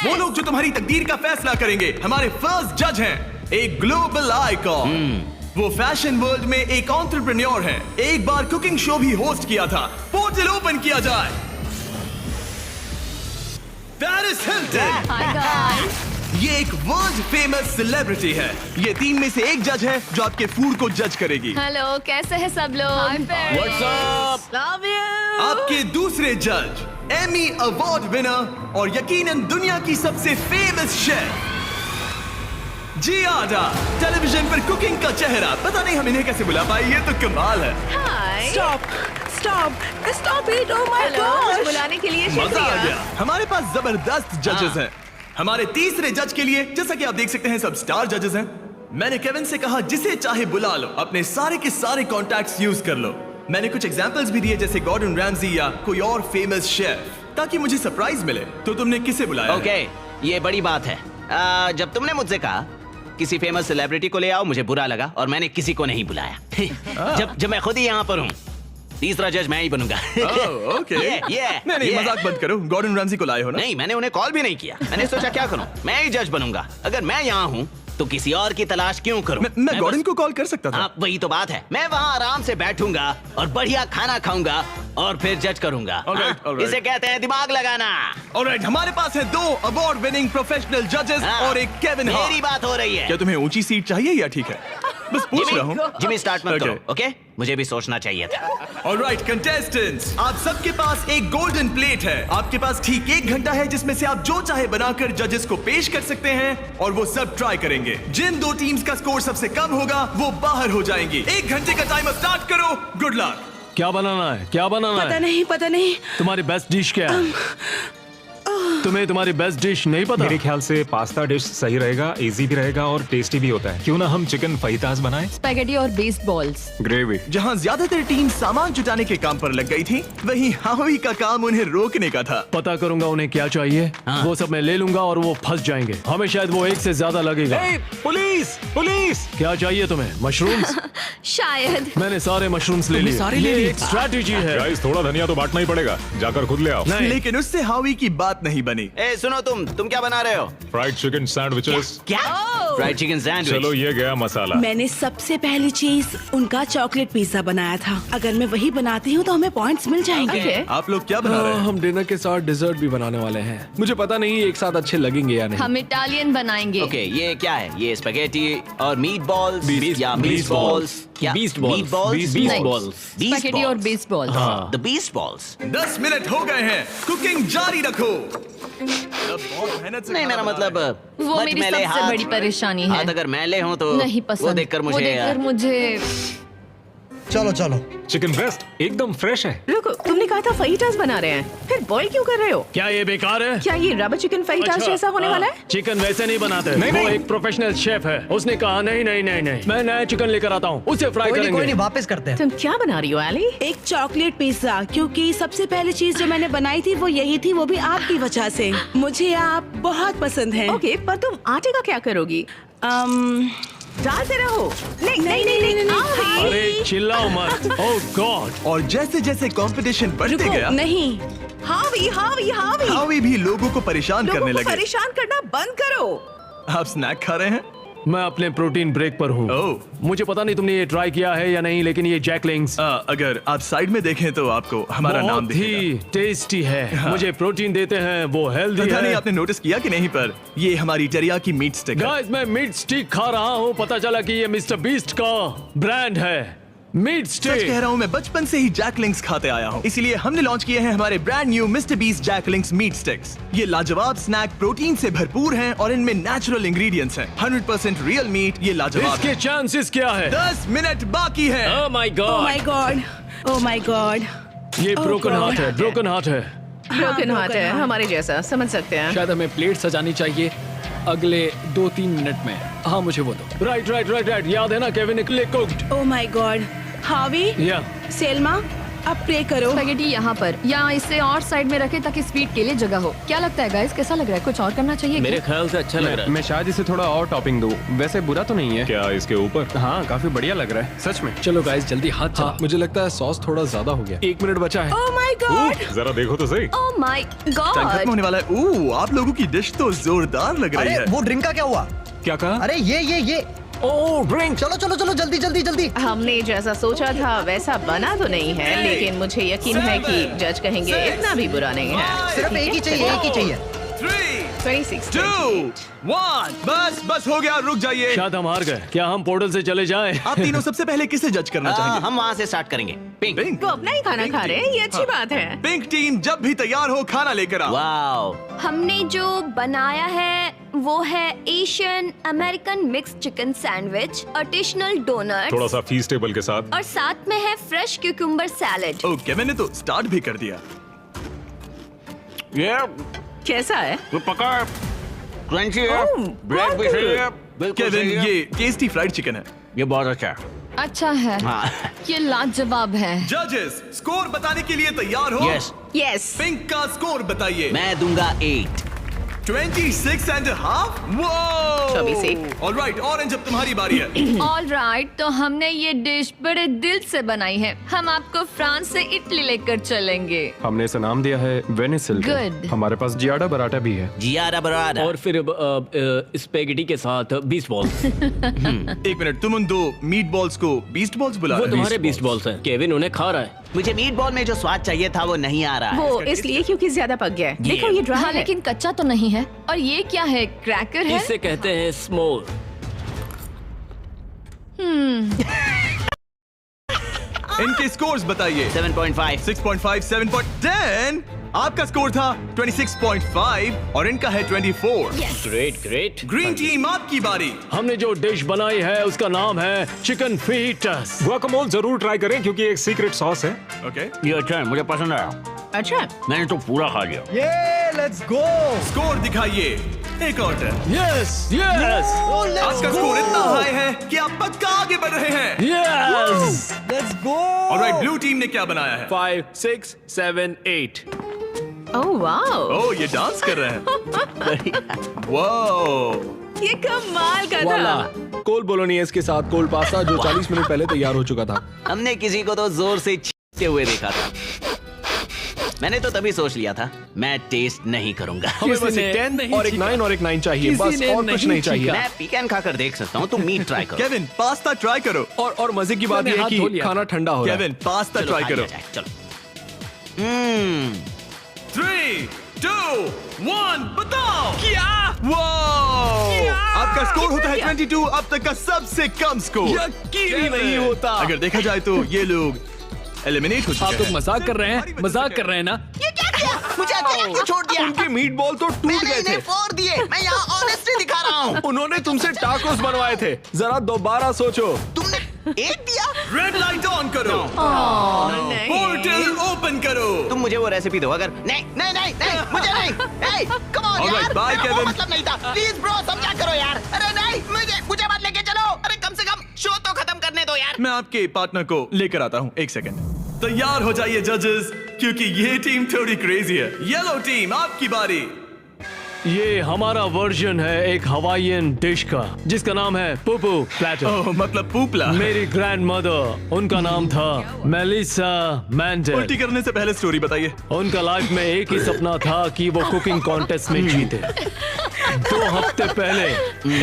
वो लोग जो तुम्हारी तकदीर का फैसला करेंगे, हमारे फर्स्ट जज हैं, एक ग्लोबल आइकॉन। वो फैशन वर्ल्ड में एक एंटरप्रेन्योर है, एक बार कुकिंग शो भी होस्ट किया था। पोर्टल ओपन किया जाए। Paris Hilton. Hi guys. ये एक वर्ल्ड फेमस सेलिब्रिटी है। ये टीम में से एक जज है जो आपके फूड को जज करेगी। हेलो, कैसे हैं सब लोग? What's up? Love you. आपके दूसरे जज, एमी अवार्ड विनर और यकीनन दुनिया की सबसे फेमस शेफ जियाडा, टेलीविजन पर कुकिंग का चेहरा। पता नहीं हम इन्हें कैसे बुला पाए, ये तो कमाल है। Hi. Stop stop it. Oh my hello, मुझे गॉड। बुलाने के लिए मजा आ शुक्रिया। गया। हमारे पास जबरदस्त जजेस हैं। हमारे तीसरे जज के लिए, जैसा कि आप देख सकते हैं, सब स्टार जजेस हैं। मैंने केविन से कहा जिसे चाहे बुला लो, अपने सारे के सारे कॉन्टैक्ट्स यूज कर लो। मैंने कुछ एग्जांपल्स भी दिए, जैसे गॉर्डन रैमजी या कोई और फेमस शेफ, ताकि मुझे सरप्राइज मिले। तो तुमने किसे बुलाया? ओके, ये बड़ी बात है। जब तुमने मुझसे कहा किसी फेमस सेलिब्रिटी को ले आओ, मुझे बुरा लगा और मैंने किसी को नहीं बुलाया। जब मैं खुद ही यहाँ पर हूँ, तीसरा जज मैं ही बनूंगा। ओके। नहीं, मजाक बंद करो। गॉर्डन रैमजी को लाए हो ना? नहीं, मैंने उन्हें कॉल भी नहीं किया। मैंने सोचा क्या करूं, मैं ही जज बनूंगा। अगर मैं यहाँ हूँ तो किसी और की तलाश क्यों करूं? मैं गॉर्डन को कॉल कर सकता था। हाँ, वही तो बात है। मैं वहाँ आराम से बैठूंगा और बढ़िया खाना खाऊंगा और फिर जज करूंगा। Alright, हाँ? alright. इसे कहते हैं दिमाग लगाना। ऑलराइट, हमारे पास है 2 अवार्ड विनिंग प्रोफेशनल जजेस हाँ, और एक केविन हार्ट। मेरी बात हो रही है। क्या तुम्हें ऊंची सीट चाहिए या ठीक है? बस पूछ रहा हूँ। जिमी स्टार्ट मत Okay. करो, ओके? मुझे भी सोचना चाहिए था। ऑलराइट कंटेस्टेंट्स, आप सबके पास एक गोल्डन प्लेट है। आपके पास ठीक 1 घंटा है जिसमें से आप जो चाहे बनाकर जजेस को पेश कर सकते हैं और वो सब ट्राई करेंगे। जिन 2 टीम्स का स्कोर सबसे कम होगा वो बाहर हो जाएंगी। 1 घंटे का टाइमर स्टार्ट करो। Good luck. क्या बनाना है? क्या बनाना पता है? नहीं तुम्हारी बेस्ट डिश क्या है? तुम्हें तुम्हारी बेस्ट डिश नहीं पता? मेरे ख्याल से पास्ता डिश सही रहेगा, इजी भी रहेगा और टेस्टी भी होता है। क्यों ना हम चिकन फाहितास बनाएं? स्पैगेटी और बेस्ड बॉल्स। ग्रेवी। जहाँ ज्यादातर टीम सामान जुटाने के काम पर लग गई थी, वहीं हावी का काम उन्हें रोकने का था। पता करूंगा उन्हें क्या चाहिए। वो सब मैं ले लूंगा और वो फंस जाएंगे। हमें शायद वो एक से ज्यादा लगेगा। Police police! क्या चाहिए तुम्हें? मशरूम्स? शायद। मैंने सारे मशरूम्स ले लिए। सारे ले ये लिए? एक स्ट्रैटेजी है। गाइस, थोड़ा धनिया तो बांटना ही पड़ेगा। जाकर खुद ले आओ। नहीं। लेकिन उससे हावी की बात नहीं बनी। ए सुनो, तुम क्या बना रहे हो? Fried chicken sandwiches. क्या? Fried chicken sandwich. चलो, ये गया मसाला। मैंने सबसे पहली चीज उनका चॉकलेट पिज्जा बनाया था। अगर मैं वही बनाती हूँ तो हमें पॉइंट्स मिल जाएंगे। Okay. आप लोग क्या बना रहे हैं? हम डिनर के साथ डिजर्ट भी बनाने वाले हैं। मुझे पता नहीं एक साथ अच्छे लगेंगे या नहीं। हम इटालियन बनाएंगे। ओके, ये क्या है? ये स्पैगेटी और मीट बॉल्स या Beast मीट बॉल्स? क्या? Beast balls. Meat balls? Beast नहीं। balls. Beast स्पैगेटी और balls. Based balls. The beast balls. 10 minute हो गए हैं, कुकिंग जारी रखो। अब बहुत मेहनत से नहीं, खाना मेरा बना मतलब है। वो मच मेरी मैले सबसे हाथ- बड़ी परेशानी है। हाथ अगर मैले हो तो नहीं पसंद। वो देखकर मुझे चलो चलो। चिकन ब्रेस्ट एकदम फ्रेश है। रुको, तुमने कहा था फहीटास बना रहे हैं, फिर बॉईल क्यों कर रहे हो? क्या ये बेकार है? क्या ये रबर चिकन फहीटास अच्छा, जैसा होने वाला है? चिकन वैसे नहीं बनाते। वो एक प्रोफेशनल शेफ है। उसने कहा नहीं नहीं नहीं नहीं, मैं नया चिकन लेकर आता हूँ, उसे फ्राई कोई करेंगे। नहीं, वापस करते हैं। तुम क्या बना रही हो एली? एक चॉकलेट पिज्जा, क्योंकि सबसे पहली चीज जो मैंने बनाई थी वो यही थी, वो भी आपकी वजह से। मुझे आप बहुत पसंद हैं। ओके, पर तुम आटे का क्या करोगी? डालते रहो। नहीं नहीं नहीं नहीं। अरे चिल्लाओ मत। ओह गॉड। और जैसे जैसे कंपटीशन बढ़ते गया, नहीं, हावी हावी हावी, हावी भी लोगों को परेशान करने लोगों को लगे। परेशान करना बंद करो। आप स्नैक खा रहे हैं? मैं अपने प्रोटीन ब्रेक पर हूँ। ओह। मुझे पता नहीं तुमने ये ट्राई किया है या नहीं, लेकिन ये जैकलिंग्स अगर आप साइड में देखें तो आपको हमारा नाम बहुत ही टेस्टी है। मुझे प्रोटीन देते हैं, वो हेल्दी पता है। नहीं आपने नोटिस किया कि नहीं, पर ये हमारी टेरियाकी मीट स्टिक है। गाइस, मैं मीट स्टिक खा रहा हूँ। पता चला कि ये मिस्टर बीस्ट का ब्रांड है। मीट सच स्टिक। कह रहा हूँ, मैं बचपन से ही जैकलिंग्स खाते आया हूँ, इसीलिए हमने लॉन्च किए हैं हमारे brand new Mister Beast Jack Link's meat sticks. ये लाजवाब स्नैक प्रोटीन से भरपूर हैं और इनमें नेचुरल इंग्रेडिएंट्स हैं। 100% रियल मीट। ये लाजवाब इसके है। चांसेस क्या है? 10 मिनट बाकी है। Oh my oh god. My God, oh my God. ये Oh ब्रोकन God. हार्ट है, ब्रोकन हार्ट है। ब्रोकन हार्ट है, हमारे जैसा, समझ सकते हैं। शायद हमें प्लेट सजानी चाहिए अगले 2-3 मिनट में। हाँ, मुझे वो दो। राइट राइट राइट राइट, याद है ना केविन ने कुक्ड। Oh my God. हावी, या सेल्मा, अब प्रे करो। स्पैगेटी यहाँ पर या इसे और साइड में रखें ताकि स्पीड के लिए जगह हो। क्या लगता है गाइस, कैसा लग रहा है? कुछ और करना चाहिए? मेरे ख्याल से अच्छा लग रहा है। मैं शायद इसे थोड़ा और टॉपिंग दूं। वैसे बुरा तो नहीं है। क्या इसके ऊपर? हाँ, काफी बढ़िया लग रहा है सच में। चलो गाइस, जल्दी हाथ चला। मुझे लगता है सॉस थोड़ा ज्यादा हो गया। 1 मिनट बचा है। Oh my God. जरा देखो तो सही। ओह माय टाइम खत्म गॉड। होने वाला है। आप लोगों की डिश तो जोरदार लग रही अरे है। वो ड्रिंक का क्या हुआ? क्या कहा? अरे ये ओह ड्रिंक। चलो चलो चलो, जल्दी जल्दी जल्दी। हमने जैसा सोचा था वैसा बना तो नहीं है, लेकिन मुझे यकीन है कि जज कहेंगे इतना भी बुरा नहीं है। सिर्फ एक ही चाहिए, एक ही चाहिए। 3, 26, 2, 1, बस हो गया, रुक जाइए। शायद हम हार गए। क्या हम पोर्टल से चले जाएं? आप तीनों सबसे पहले किसे जज करना चाहेंगे? हम वहाँ से स्टार्ट करेंगे। पिंक। पिंक। वो अपना ही खाना खा रहे हैं, ये अच्छी बात है। पिंक टीम जब भी तैयार हो, खाना लेकर आओ। वाओ। हमने जो बनाया है वो है Asian American mix chicken sandwich, additional donut थोड़ा सा फीस टेबल के साथ। और साथ में है फ्रेश क्यूकम्बर सैलेड। ओके, मैंने तो स्टार्ट भी कर दिया। ये कैसा है? तो पका क्रंची है, ब्रेड भी सही है, बिल्कुल केविन, सही है। ये टेस्टी फ्राइड चिकन है। ये बहुत अच्छा है। अच्छा है, हाँ। ये लाजवाब है। जजेस, स्कोर बताने के लिए तैयार हो? यस। यस। पिंक का स्कोर बताइए। मैं दूंगा 8। 26.5। वो 24। ऑलराइट, ऑरेंज अब तुम्हारी बारी है। ऑल राइट, तो हमने ये डिश बड़े दिल से बनाई है। हम आपको फ्रांस से इटली लेकर चलेंगे। हमने इसे नाम दिया है वेनिसिल। Good. हमारे पास जियाडा बराटा भी है। जियारा बराडा। और फिर स्पेगेटी के साथ बीस्ट बॉल्स। 1 मिनट, तुम उन 2 मीट बॉल्स को बीस्ट बॉल्स बुला वो रहे हो? तुम्हारे बीस्ट बॉल्स हैं। केविन उन्हें खा रहा है। मुझे मीट बॉल में जो स्वाद चाहिए था वो नहीं आ रहा है। वो इसलिए क्योंकि ज्यादा पक गया है। देखो ये ड्राई है, लेकिन कच्चा तो नहीं है। और ये क्या है? क्रैकर है? इसे कहते हैं स्मोल। इनके स्कोर्स बताइए। 7.5। 6.5, 7.10। आपका स्कोर था 26.5 और इनका है 24। Great great. ग्रीन टीम, आपकी बारी। हमने जो डिश बनाई है उसका नाम है चिकन फीटस। गुआकामोल जरूर ट्राई करें क्योंकि एक सीक्रेट सॉस है। ओके। ये अच्छा है, मुझे पसंद आया। अच्छा, मैंने तो पूरा खा लिया। ये लेट्स गो। स्कोर दिखाइए। एक और टर्न। यस यस आपका स्कोर इतना हाई है कि आप पक्का आगे बढ़ रहे हैं। Yes let's go. Alright, blue team ने क्या बनाया है? 5 6 7 8 ओह वाओ, ओह, ये डांस कर रहे हैं। वाओ, ये कमाल का वाला था। कोल बोलोनियस के साथ कोल पास्ता जो 40 मिनट पहले तैयार हो चुका था। हमने किसी को तो जोर से छींकते हुए देखा था। मैंने तो तभी सोच लिया था मैं टेस्ट नहीं करूंगा। हमें बस किसी एक ने 10 नहीं और एक छीका। 9 और एक 9 चाहिए, किसी बस ने और कुछ नहीं नहीं चाहिए। मैं पीकन खाकर देख सकता हूँ, तुम मीट ट्राई करो। केविन, पास्ता ट्राई करो। और मजे की बात मैंने यह है हाथ धो कि लिया खाना ठंडा हो रहा है। केविन, पास्ता चलो, ट्राई खा करो। लिया जाए, चलो। 3, 2, 1, बताओ क्या? वाओ, आपका स्कोर होता है 22, अब तक का सबसे कम स्कोर। यकीन ही नहीं होता। अगर देखा जाए तो ये लोग एलिमिनेट हो आप चुके लोग हैं। मजाक कर रहे हैं, मजाक कर रहे हैं ना? ये क्या किया? मुझे अकेला क्यों छोड़ दिया? उनके मीट बॉल तो टूट मैंने गए थे। इन्हें फोड़ दिए। मैं यहाँ ऑनेस्टी दिखा रहा हूँ। उन्होंने तुमसे टाकोस बनवाए थे। जरा दोबारा सोचो। तुमने एक दिया? रेड लाइट ऑन करो। नहीं। पोर्टल ओपन करो। तुम मुझे वो रेसिपी दो। अगर नहीं नहीं नहीं नहीं मुझे नहीं। Hey, come on Alright, यार, bye, मेरा वो Kevin. मतलब नहीं था। प्लीज ब्रो, समझा करो यार। अरे नहीं, मुझे मत लेके चलो। अरे कम से कम शो तो खत्म करने दो यार। मैं आपके पार्टनर को लेकर आता हूँ, एक सेकंड। तैयार हो जाइए जजेस, क्योंकि ये टीम थोड़ी क्रेजी है। येलो टीम, आपकी बारी। ये हमारा वर्जन है एक हवाईयन डिश का जिसका नाम है पुपू प्लेटर। ओह, मतलब पूपला। मेरी ग्रैंड मदर, उनका नाम था मेलिसा मैंडल। उल्टी करने से पहले स्टोरी बताइए। उनका लाइफ में एक ही सपना था कि वो कुकिंग कॉन्टेस्ट में जीते। 2 हफ्ते पहले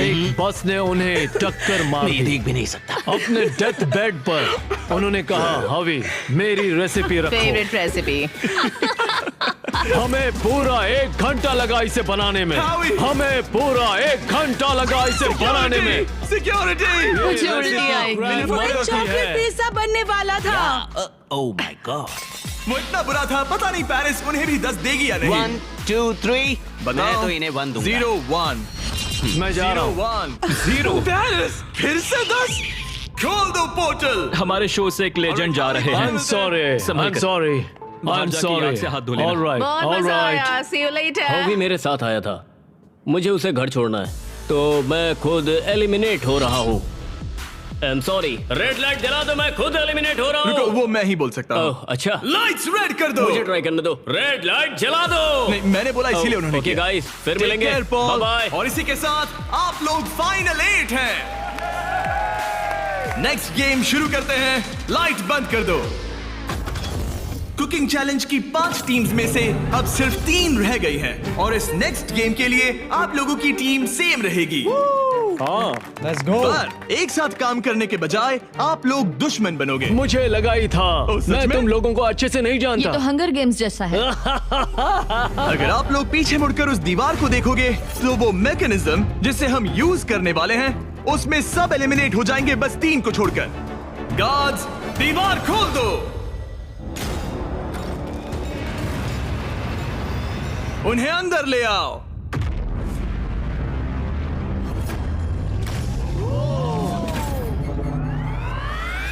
एक बस ने उन्हें टक्कर मार मैं दी। देख भी नहीं सकता। अपने डेथ बेड पर उन्होंने कहा, हवी मेरी रेसिपी रखो। Favourite recipe. हमें पूरा 1 घंटा लगा इसे बनाने में। हावी! हमें पूरा 1 घंटा लगा इसे बनाने में। सिक्योरिटी। मुझे उल्टी आई। ग्रैंड वो मदर एक की चॉकलेट है। पिज्जा बनने वाला था। Oh my God. वो इतना बुरा था, पता नहीं पेरिस उन्हें भी 10 देगी या नहीं। 1 2 3 बताओ। मैं तो इन्हें 1 दूंगा। 0 1 मैं जा रहा 0 हूँ। 1 0 पेरिस फिर से 10। खोल दो पोर्टल। हमारे शो से एक लेजेंड जा रहे हैं। I'm sorry. संभल I'm कर। sorry. बाहर I'm जाके sorry. याद से हाथ धो लेना। All right. बहुत All मजा right. आया। See you later. वो भी मेरे साथ आया था। मुझे उसे घर छोड़ना है, तो मैं खुद एलिमिनेट हो रहा हूँ। I'm sorry. रेड लाइट जला दो, मैं खुद एलिमिनेट हो रहा रुको, हूँ। वो मैं ही बोल सकता हूँ। ओह, अच्छा। लाइट्स रेड कर दो। मुझे ट्राई करने दो। रेड लाइट जला दो। नहीं, मैंने बोला इसीलिए उन्होंने ओके किया। गाइस, फिर Take मिलेंगे। care, Paul. Bye bye. और इसी के साथ आप लोग फाइनल 8 हैं। नेक्स्ट गेम शुरू करते हैं। लाइट बंद कर दो। कुकिंग चैलेंज की 5 टीम्स में से अब सिर्फ 3 रह गई हैं और इस नेक्स्ट गेम के लिए आप लोगों की टीम सेम रहेगी। हाँ, लेट्स गो। पर एक साथ काम करने के बजाय आप लोग दुश्मन बनोगे। मुझे लगा ही था। ओह, सच मैं में? तुम लोगों को अच्छे से नहीं ये जानता। तो हंगर गेम्स जैसा है। अगर आप लोग पीछे मुड़कर उस दीवार को देखोगे तो वो मैकेनिज्म जिसे हम यूज करने वाले हैं उसमें सब एलिमिनेट हो जाएंगे, बस 3 को छोड़कर। गार्ड्स, दीवार खोल दो। उन्हें अंदर ले आओ।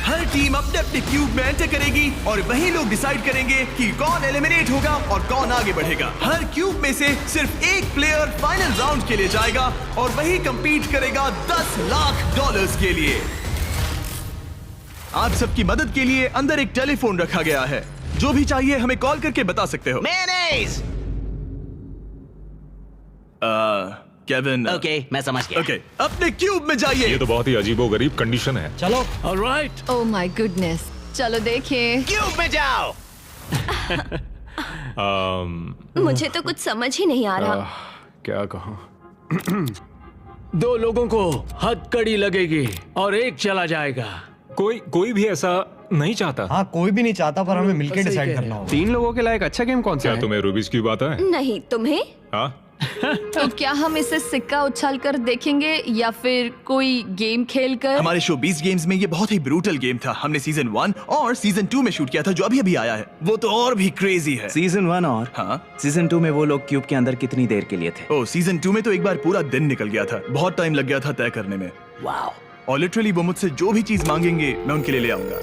हर टीम अपने अपने क्यूब में एंटर करेगी और वही लोग डिसाइड करेंगे कि कौन एलिमिनेट होगा और कौन आगे बढ़ेगा। हर क्यूब में से सिर्फ एक प्लेयर फाइनल राउंड के लिए जाएगा और वही कंपीट करेगा $10 लाख के लिए। आप सबकी मदद के लिए अंदर एक टेलीफोन रखा गया है। जो भी चाहिए हमें कॉल करके बता सकते हो। मेयोनेज़। केविन। ओके, मैं समझ गया। ओके, अपने क्यूब में जाइए। ये तो बहुत ही अजीबोगरीब कंडीशन है। चलो। ऑलराइट। ओह माय गुडनेस, चलो देखिए। क्यूब में जाओ। मुझे तो कुछ समझ ही नहीं आ रहा। क्या कहूँ? 2 लोगों को हथकड़ी लगेगी और एक चला जाएगा। कोई भी ऐसा नहीं चाहता। हाँ, कोई भी नहीं चाहता, पर हमें मिलकर सही डिसाइड कह रहे करना हो। होगा। 3 लोगों के लायक अच्छा गेम कौन सा क्या है? तुम्हें रूबिक्स क्यूब आता है? नहीं, तुम्हें? हाँ, तो क्या हम इसे सिक्का उछाल कर देखेंगे या फिर कोई गेम खेल कर? हमारे शो 20 गेम्स में ये बहुत ही ब्रूटल गेम था। हमने सीजन 1 और सीजन 2 में शूट किया था, जो अभी अभी आया है। वो तो और भी क्रेजी है। सीजन 1 और हाँ, सीजन 2 में वो लोग क्यूब के अंदर कितनी देर के लिए थे? ओ, सीजन 2 में तो एक बार पूरा दिन निकल गया था। बहुत टाइम लग गया था तय करने में। वाओ। और लिटरली वो मुझसे जो भी चीज मांगेंगे मैं उनके लिए ले आऊंगा।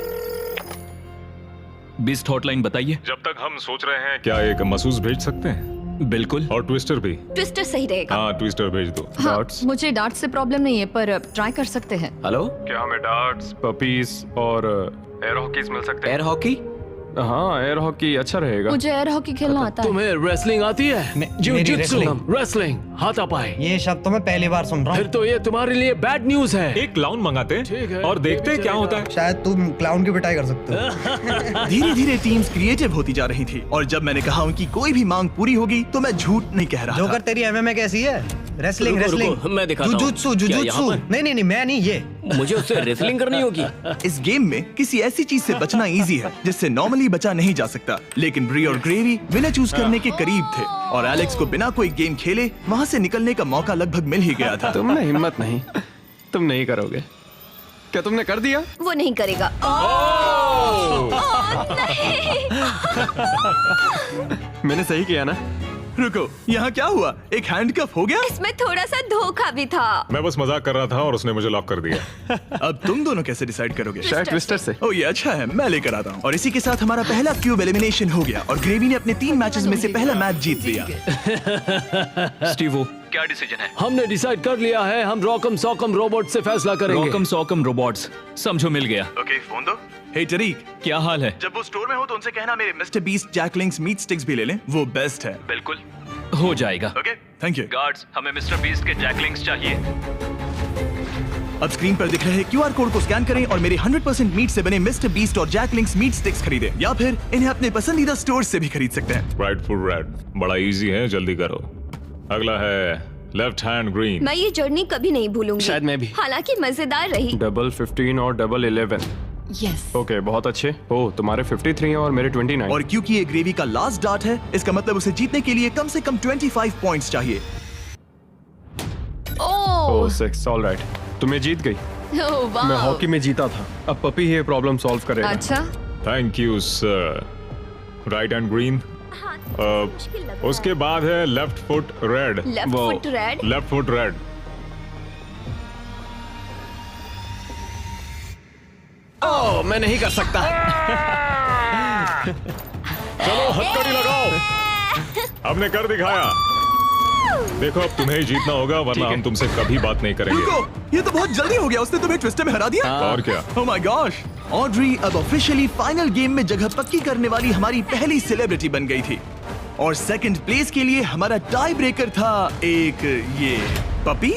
बिस्ट हॉटलाइन बताइए। जब तक हम सोच रहे हैं क्या एक महसूस भेज सकते हैं? बिल्कुल। और ट्विस्टर भी। ट्विस्टर सही रहेगा। हाँ ट्विस्टर भेज दो। हाँ, मुझे डार्ट से प्रॉब्लम नहीं है पर ट्राई कर सकते हैं। हेलो, क्या हमें डार्ट्स, पपीज और एयर हॉकीज मिल सकते हैं? Air hockey? हाँ, एयर हॉकी अच्छा रहेगा। मुझे एयर हॉकी खेलना आता है। तुम्हें रेसलिंग आती है? मेरी रेसलिंग हाथापाई। ये शब्द तो मैं पहली बार सुन रहा फिर हूँ। तो ये तुम्हारे लिए बैड न्यूज है। एक क्लाउन मंगाते ठीक है, और देखते ये भी क्या चलेगा। होता है। शायद तुम क्लाउन की पिटाई कर सकते हो। धीरे धीरे टीम्स क्रिएटिव होती जा रही थी और जब मैंने कहा उनकी कोई भी मांग पूरी होगी तो मैं झूठ नहीं कह रहा था। जोकर तेरी एमएमए कैसी है? रेसलिंग रुको, रेसलिंग रुको, मैं दिखाता हूँ। जुजुत्सु क्या जुजुत्सु। यहाँ पर? नहीं नहीं नहीं मैं नहीं, ये मुझे उससे रेसलिंग करनी होगी। इस गेम में किसी ऐसी चीज से बचना इजी है जिससे नॉर्मली बचा नहीं जा सकता, लेकिन ब्री और ग्रेवी विनर चूज करने के करीब थे और एलेक्स को बिना कोई गेम खेले वहाँ से निकलने का मौका लगभग मिल ही गया था। तुम में हिम्मत नहीं, तुम नहीं करोगे। क्या तुमने कर दिया? वो नहीं करेगा। मैंने सही किया ना? रुको, यहाँ क्या हुआ? एक हैंडकफ हो गया? इसमें थोड़ा सा धोखा भी था। मैं बस मजाक कर रहा था और उसने मुझे लॉक कर दिया। अब तुम दोनों कैसे डिसाइड करोगे? शायद ट्विस्टर से। ओ ये अच्छा है, मैं लेकर आता हूँ। और इसी के साथ हमारा पहला क्यूब एलिमिनेशन हो गया और ग्रेवी ने अपने 3 मैचेस में से पहला मैच जीत लिया। स्टीवो, क्या डिसीजन है? हमने डिसाइड कर लिया है, हम रॉकम सॉकम रोबोट से फैसला करेंगे। रॉकम सॉकम रोबोट्स, समझो मिल गया। ओके, फोन दो। हे टरीक, क्या हाल है? जब वो स्टोर में हो तो उनसे कहना मेरे mister Beast Jack Link's meat sticks भी ले लें, वो बेस्ट है। बिल्कुल हो जाएगा। Okay, thank you. गार्ड्स, हमें मिस्टर बीस्ट के जैकलिंग्स चाहिए। अब स्क्रीन पर दिख रहे QR कोड को स्कैन करें और मेरे 100% मीट से बने मिस्टर बीस्ट और जैकलिंग्स मीट स्टिक्स खरीदें, या फिर इन्हें अपने पसंदीदा स्टोर से भी खरीद सकते हैं। राइट फुल रेड, बड़ा इजी है, जल्दी करो। अगला है लेफ्ट हैंड ग्रीन। मैं ये जर्नी कभी नहीं भूलूंगी। शायद मैं भी। हालांकि मजेदार रही। डबल 15 और डबल 11। यस। ओके, बहुत अच्छे। ओह, तुम्हारे 53 हैं और मेरे 29। और क्योंकि ये ग्रेवी का लास्ट डार्ट है, इसका मतलब उसे जीतने के लिए कम से कम 25 पॉइंट्स चाहिए। ओह 6, ऑलराइट। तुम्हें जीत गई। मैं हॉकी में जीता था। अब पपी ये प्रॉब्लम सॉल्व करेगा। अच्छा, thank you sir. Right hand green. उसके बाद है left foot red. Left foot red. Left foot red. Oh, मैं नहीं कर सकता। चलो हथकड़ी लगाओ। हमने कर दिखाया। देखो अब तुम्हें ही जीतना होगा वरना हम तुमसे कभी बात नहीं करेंगे। रुको, ये तो बहुत जल्दी हो गया, उसने तुम्हें ट्विस्टर में हरा दिया। और क्या? ओह माय गॉश, ऑड्री अब ऑफिशियली फाइनल गेम में जगह पक्की करने वाली हमारी पहली सेलिब्रिटी बन गई थी और सेकंड प्लेस के लिए हमारा टाई ब्रेकर था एक ये puppy.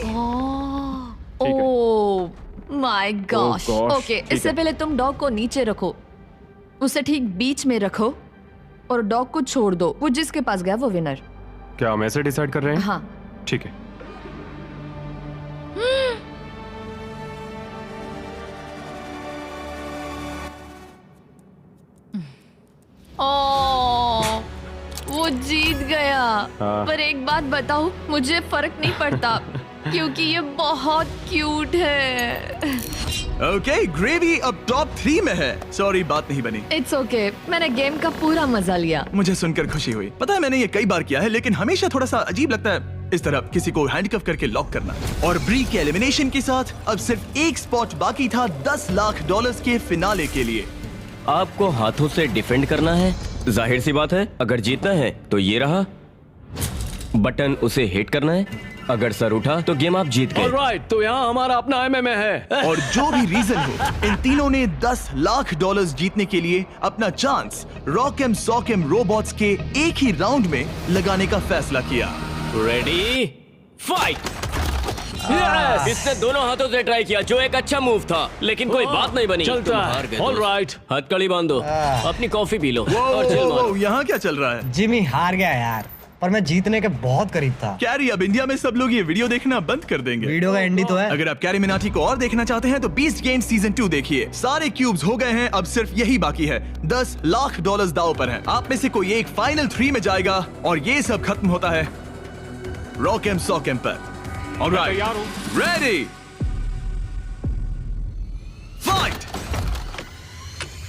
Oh my gosh. Oh gosh, okay, ठीक इससे है। पहले तुम डॉग को नीचे रखो, उसे ठीक बीच में रखो और डॉग को छोड़ दो। वो जिसके पास गया वो विनर। क्या हम ऐसे डिसाइड कर रहे हैं? हाँ। ठीक है। ओह, वो जीत गया। हाँ। पर एक बात बताऊं, मुझे फर्क नहीं पड़ता क्योंकि ये बहुत क्यूट है। ओके, ग्रेवी अब टॉप 3 में है। सॉरी, बात नहीं बनी। इट्स ओके, मैंने गेम का पूरा मजा लिया। मुझे सुनकर खुशी हुई। पता है मैंने ये कई बार किया है, लेकिन हमेशा थोड़ा सा अजीब लगता है इस तरह किसी को हैंडकफ करके लॉक करना। और ब्री के एलिमिनेशन के साथ अब सिर्फ एक स्पॉट बाकी था $10 लाख के फिनाले के लिए। आपको हाथों से डिफेंड करना है। जाहिर सी बात है, अगर जीतना है तो ये रहा बटन, उसे हिट करना है। अगर सर उठा तो गेम आप जीत गए। ऑलराइट, तो यहाँ हमारा अपना MMA है। और जो भी रीजन हो, इन तीनों ने $10 लाख जीतने के लिए अपना चांस रॉकम सॉकम रोबोट्स के एक ही राउंड में लगाने का फैसला किया। Ready, fight. इसने दोनों हाथों से ट्राई किया, जो एक अच्छा मूव था, लेकिन कोई बात नहीं बनी। चलता तुम है। हार गए। ऑलराइट, हथकड़ी बांधो, अपनी कॉफी पी लो और चिल वो मारो। यहाँ क्या चल रहा है? जिमी हार गया यार, पर मैं जीतने के बहुत करीब था। कैरी, अब इंडिया में सब लोग ये वीडियो देखना बंद कर देंगे। वीडियो का एंडी तो है। अगर आप कैरी मिनाटी को और देखना चाहते हैं तो बीस्ट गेम सीजन 2 देखिए। सारे क्यूब्स हो गए हैं, अब सिर्फ यही बाकी है। $10 लाख दांव पर हैं। आप में से कोई एक फाइनल 3 में जाएगा और ये सब खत्म होता है रॉकम सॉकम पर। Alright, ready, fight.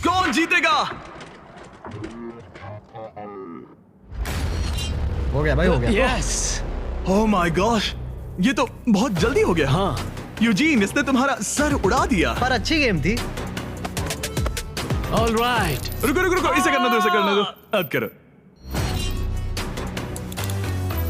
कौन जीतेगा? हो गया भाई, हो गया। यस। ओह माय गॉश, ये तो बहुत जल्दी हो गया। हाँ। यूजीन, इसने तुम्हारा सर उड़ा दिया। पर अच्छी गेम थी। ऑलराइट। रुको रुको रुको, इसे करना दो, इसे करना दो। अब करो।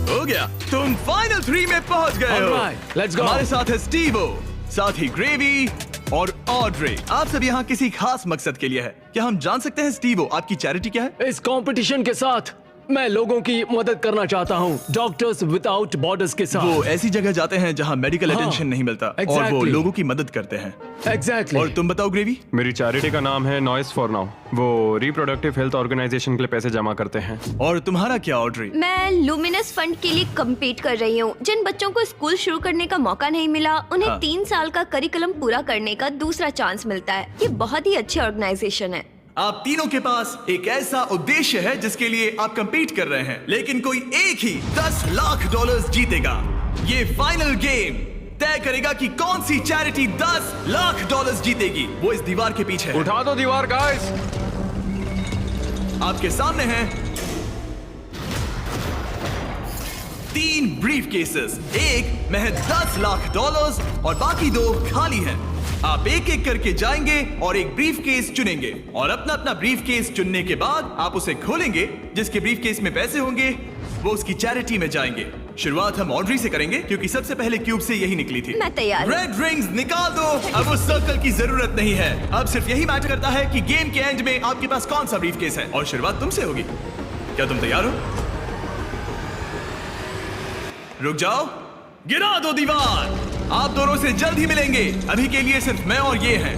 हो गया, तुम फाइनल 3 में पहुंच गए हो। Alright, let's go. हमारे साथ है स्टीवो, साथ ही ग्रेवी और ऑड्रे। आप सब यहाँ किसी खास मकसद के लिए है। क्या हम जान सकते हैं स्टीवो, आपकी चैरिटी क्या है? इस कंपटीशन के साथ मैं लोगों की मदद करना चाहता हूँ, डॉक्टर्स विदाउट बॉर्डर्स के साथ। वो ऐसी जगह जाते हैं जहाँ मेडिकल अटेंशन नहीं मिलता और वो लोगों की मदद करते हैं। Exactly. और तुम बताओ ग्रेवी? मेरी चैरिटी का नाम है नॉइस फॉर नाउ। वो रिप्रोडक्टिव हेल्थ ऑर्गेनाइजेशन के लिए पैसे जमा करते हैं। और तुम्हारा क्या ऑड्री? मैं लुमिनस फंड के लिए कम्पीट कर रही हूँ। जिन बच्चों को स्कूल शुरू करने का मौका नहीं मिला, उन्हें 3 साल का करिकुलम पूरा करने का दूसरा चांस मिलता है। ये बहुत ही अच्छी ऑर्गेनाइजेशन है। आप तीनों के पास एक ऐसा उद्देश्य है जिसके लिए आप कंपीट कर रहे हैं, लेकिन कोई एक ही $10 लाख जीतेगा। ये फाइनल गेम तय करेगा कि कौन सी चैरिटी $10 लाख जीतेगी। वो इस दीवार के पीछे है। उठा दो दीवार गाइस। आपके सामने हैं 3 ब्रीफ केसेस, एक में है $10 लाख और बाकी 2 खाली हैं। आप एक एक करके जाएंगे और एक ब्रीफ केस चुनेंगे और अपना अपना ब्रीफ केस चुनने के बाद आप उसे खोलेंगे। जिसके ब्रीफ केस में पैसे होंगे वो उसकी चैरिटी में जाएंगे। शुरुआत हम ऑड्री से करेंगे क्योंकि सबसे पहले क्यूब से यही निकली थी। मैं तैयार हूं। रेड रिंग्स निकाल दो। अब उस सर्कल की जरूरत नहीं है। अब सिर्फ यही मैटर करता है कि गेम के एंड में आपके पास कौन सा ब्रीफ केस है और शुरुआत तुमसे होगी। क्या तुम तैयार हो? रुक जाओ, गिरा दो दीवार। आप दोनों से जल्द ही मिलेंगे। अभी के लिए सिर्फ मैं और ये हैं।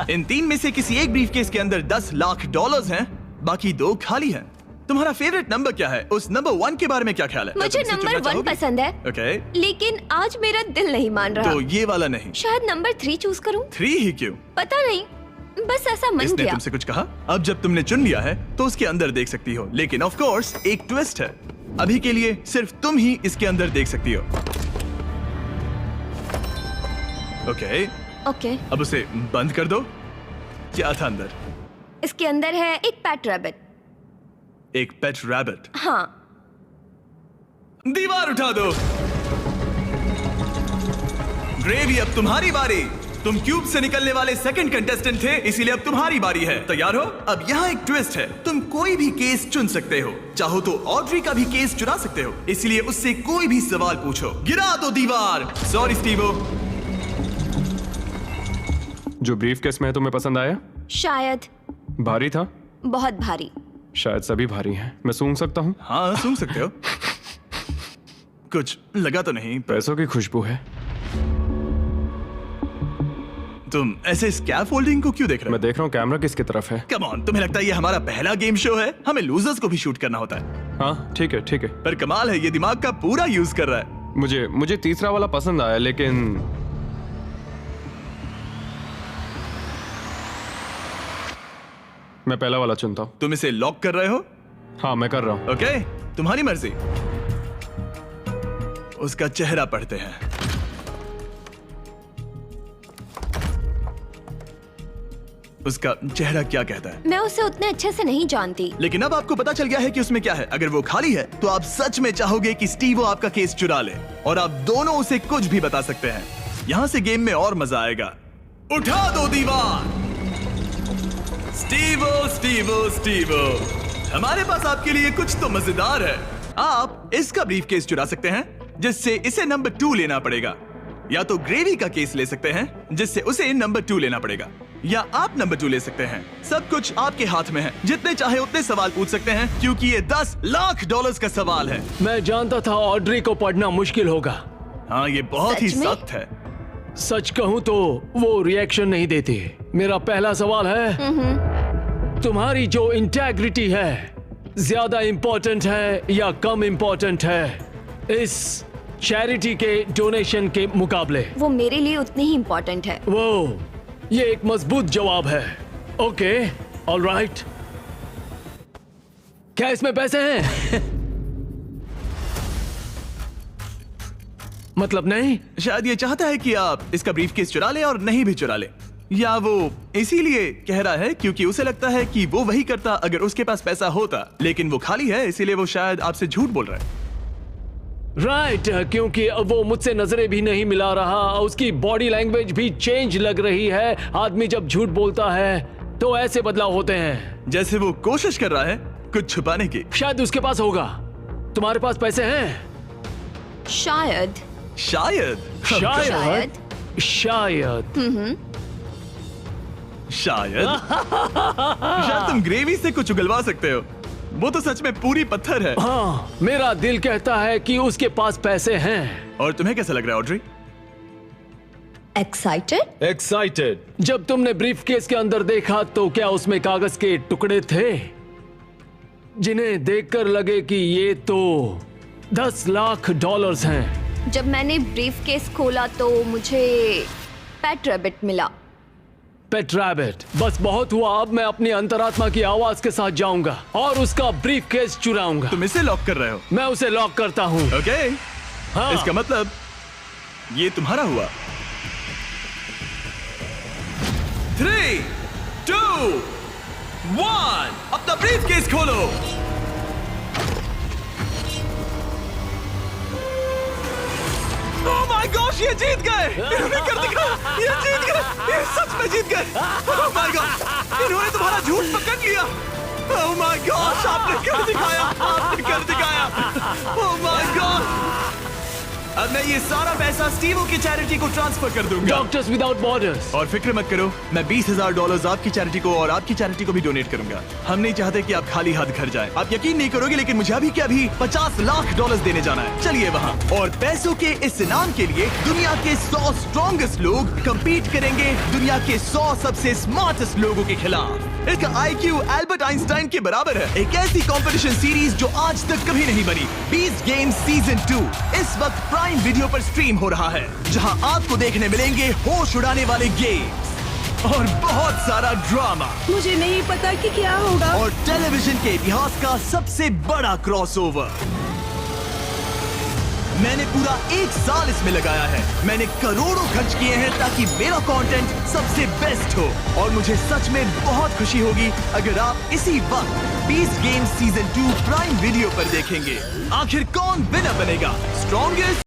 इन 3 में से किसी एक ब्रीफकेस के अंदर $10 लाख हैं, बाकी 2 खाली हैं। तुम्हारा फेवरेट नंबर क्या है? उस नंबर 1 के बारे में क्या ख्याल है? मुझे नंबर 1 पसंद है। ओके। लेकिन आज मेरा दिल नहीं मान रहा। तो ये वाला नहीं? शायद नंबर 3 चूज करूं। 3 ही क्यों? पता नहीं, बस ऐसा मन इसने किया। तुमसे कुछ कहा? अब जब तुमने चुन लिया है तो उसके अंदर देख सकती हो, लेकिन ऑफ कोर्स एक ट्विस्ट है। अभी के लिए सिर्फ तुम ही इसके अंदर देख सकती हो। ओके। अब उसे बंद कर दो। क्या था अंदर? इसके अंदर है एक पेट रैबिट। एक पेट रैबिट? हाँ। दीवार उठा दो। ग्रेवी, अब तुम्हारी बारी। तुम क्यूब से निकलने वाले सेकंड कंटेस्टेंट थे, इसीलिए अब तुम्हारी बारी है। तैयार हो? अब यहाँ एक ट्विस्ट है। तुम कोई भी केस चुन सकते हो। चाहो तो ऑड्री का भी केस चुरा सकते हो, इसलिए उससे कोई भी सवाल पूछो। गिरा दो दीवार। Sorry Stevo. जो ब्रीफ केस में है तुम्हें पसंद आया? शायद। भारी था? बहुत भारी। शायद सभी भारी हैं। मैं सूंघ सकता हूँ? हाँ, सूंघ सकते हो। कुछ लगा तो नहीं? पैसों की खुशबू है। तुम ऐसे स्कैफोल्डिंग को क्यों देख रहे हो? मैं देख रहा हूँ कैमरा किसकी तरफ है। कम ऑन, तुम्हें लगता है ये हमारा पहला गेम शो है? हमें लूजर्स को भी शूट करना होता है। हाँ ठीक है ठीक है। पर कमाल है, ये दिमाग का पूरा यूज कर रहा है। मुझे तीसरा वाला पसंद आया, लेकिन मैं पहला वाला चुनता हूँ। तुम इसे लॉक कर रहे हो? हाँ मैं कर रहा हूँ। ओके, तुम्हारी मर्जी। उसका चेहरा पढ़ते हैं। उसका चेहरा क्या कहता है? मैं उसे उतने अच्छे से नहीं जानती। लेकिन अब आपको पता चल गया है कि उसमें क्या है। अगर वो खाली है तो आप सच में चाहोगे कि स्टीवो आपका केस चुरा ले, और आप दोनों उसे कुछ भी बता सकते हैं। यहाँ से गेम में और मजा आएगा। उठा दो दीवार। स्टीवो स्टीवो स्टीवो, हमारे पास आपके लिए कुछ तो मजेदार है। आप इसका ब्रीफ केस चुरा सकते हैं, जिससे इसे नंबर 2 लेना पड़ेगा, या तो ग्रेवी का केस ले सकते हैं, जिससे उसे नंबर 2 लेना पड़ेगा, या आप नंबर 2 ले सकते हैं। सब कुछ आपके हाथ में है। जितने चाहे उतने सवाल पूछ सकते हैं, क्योंकि ये $10 लाख का सवाल है। मैं जानता था ऑड्री को पढ़ना मुश्किल होगा। हाँ, ये बहुत ही सख्त है। सच कहूँ तो वो रिएक्शन नहीं देती। मेरा पहला सवाल है, तुम्हारी जो इंटेग्रिटी है ज्यादा इंपॉर्टेंट है या कम इंपॉर्टेंट है इस चैरिटी के डोनेशन के मुकाबले? वो मेरे लिए उतनी ही इंपॉर्टेंट है। वो, ये एक मजबूत जवाब है। Okay, alright. क्या इसमें पैसे हैं? मतलब नहीं? शायद ये चाहता है कि आप इसका ब्रीफकेस चुरा ले और नहीं भी चुरा ले, या वो इसीलिए कह रहा है क्योंकि उसे लगता है कि वो वही करता अगर उसके पास पैसा होता, लेकिन वो खाली है, इसीलिए वो शायद आपसे झूठ बोल रहा है। राइट, क्योंकि वो मुझसे नजरें भी नहीं मिला रहा, उसकी बॉडी लैंग्वेज भी चेंज लग रही है। आदमी जब झूठ बोलता है तो ऐसे बदलाव होते हैं। जैसे वो कोशिश कर रहा है कुछ छुपाने की। शायद उसके पास होगा। तुम्हारे पास पैसे हैं? शायद शायद शायद शायद शायद शायद तुम ग्रेवी से कुछ उगलवा सकते हो। वो तो सच में पूरी पत्थर है। हाँ, मेरा दिल कहता है कि उसके पास पैसे हैं। और तुम्हें कैसा लग रहा है ऑड्री? एक्साइटेड? एक्साइटेड। जब तुमने ब्रीफ केस के अंदर देखा तो क्या उसमें कागज के टुकड़े थे जिन्हें देखकर लगे कि ये तो $10 लाख हैं? जब मैंने ब्रीफ केस खोला तो मुझे पेट रैबिट मिला। पेट रैबिट। बस बहुत हुआ। अब मैं अपनी अंतरात्मा की आवाज के साथ जाऊंगा और उसका ब्रीफ केस चुराऊंगा। तुम इसे लॉक कर रहे हो? मैं उसे लॉक करता हूँ। ओके। हाँ। इसका मतलब ये तुम्हारा हुआ। 3, 2, 1 अपना ब्रीफ केस खोलो। ओह माय गॉश, ये जीत गए। इन्होंने कर दिखाया। ये जीत गए। ये सच में जीत गए। ओह माय गॉड, इन्होंने तुम्हारा झूठ पकड़ लिया। ओह माय गॉश, आपने कर दिखाया। आपने कर दिखाया। Oh my God. अब मैं ये सारा पैसा स्टीवो की चैरिटी को ट्रांसफर कर दूंगा। Doctors without borders. और फिक्र मत करो, मैं $20,000 आपकी चैरिटी को और आपकी चैरिटी को भी डोनेट करूंगा। हम नहीं चाहते कि आप खाली हाथ घर जाएं। आप यकीन नहीं करोगे लेकिन मुझे अभी के अभी $50 लाख देने जाना है। चलिए वहाँ। और पैसों के इस इनाम के लिए दुनिया के 100 स्ट्रॉन्गेस्ट लोग कम्पीट करेंगे दुनिया के 100 सबसे स्मार्टेस्ट लोगों के खिलाफ। इसका IQ एल्बर्ट आइंस्टाइन के बराबर है। एक ऐसी कंपटीशन सीरीज जो आज तक कभी नहीं बनी। बीस्ट गेम्स सीजन 2 इस वक्त प्राइम वीडियो पर स्ट्रीम हो रहा है, जहां आपको देखने मिलेंगे होश उड़ाने वाले गेम्स और बहुत सारा ड्रामा। मुझे नहीं पता कि क्या होगा। और टेलीविजन के इतिहास का सबसे बड़ा क्रॉसओवर। मैंने पूरा 1 साल इसमें लगाया है। मैंने करोड़ों खर्च किए हैं ताकि मेरा कंटेंट सबसे बेस्ट हो। और मुझे सच में बहुत खुशी होगी अगर आप इसी वक्त beast games season 2 prime video पर देखेंगे। आखिर कौन विनर बनेगा? स्ट्रॉन्गेस्ट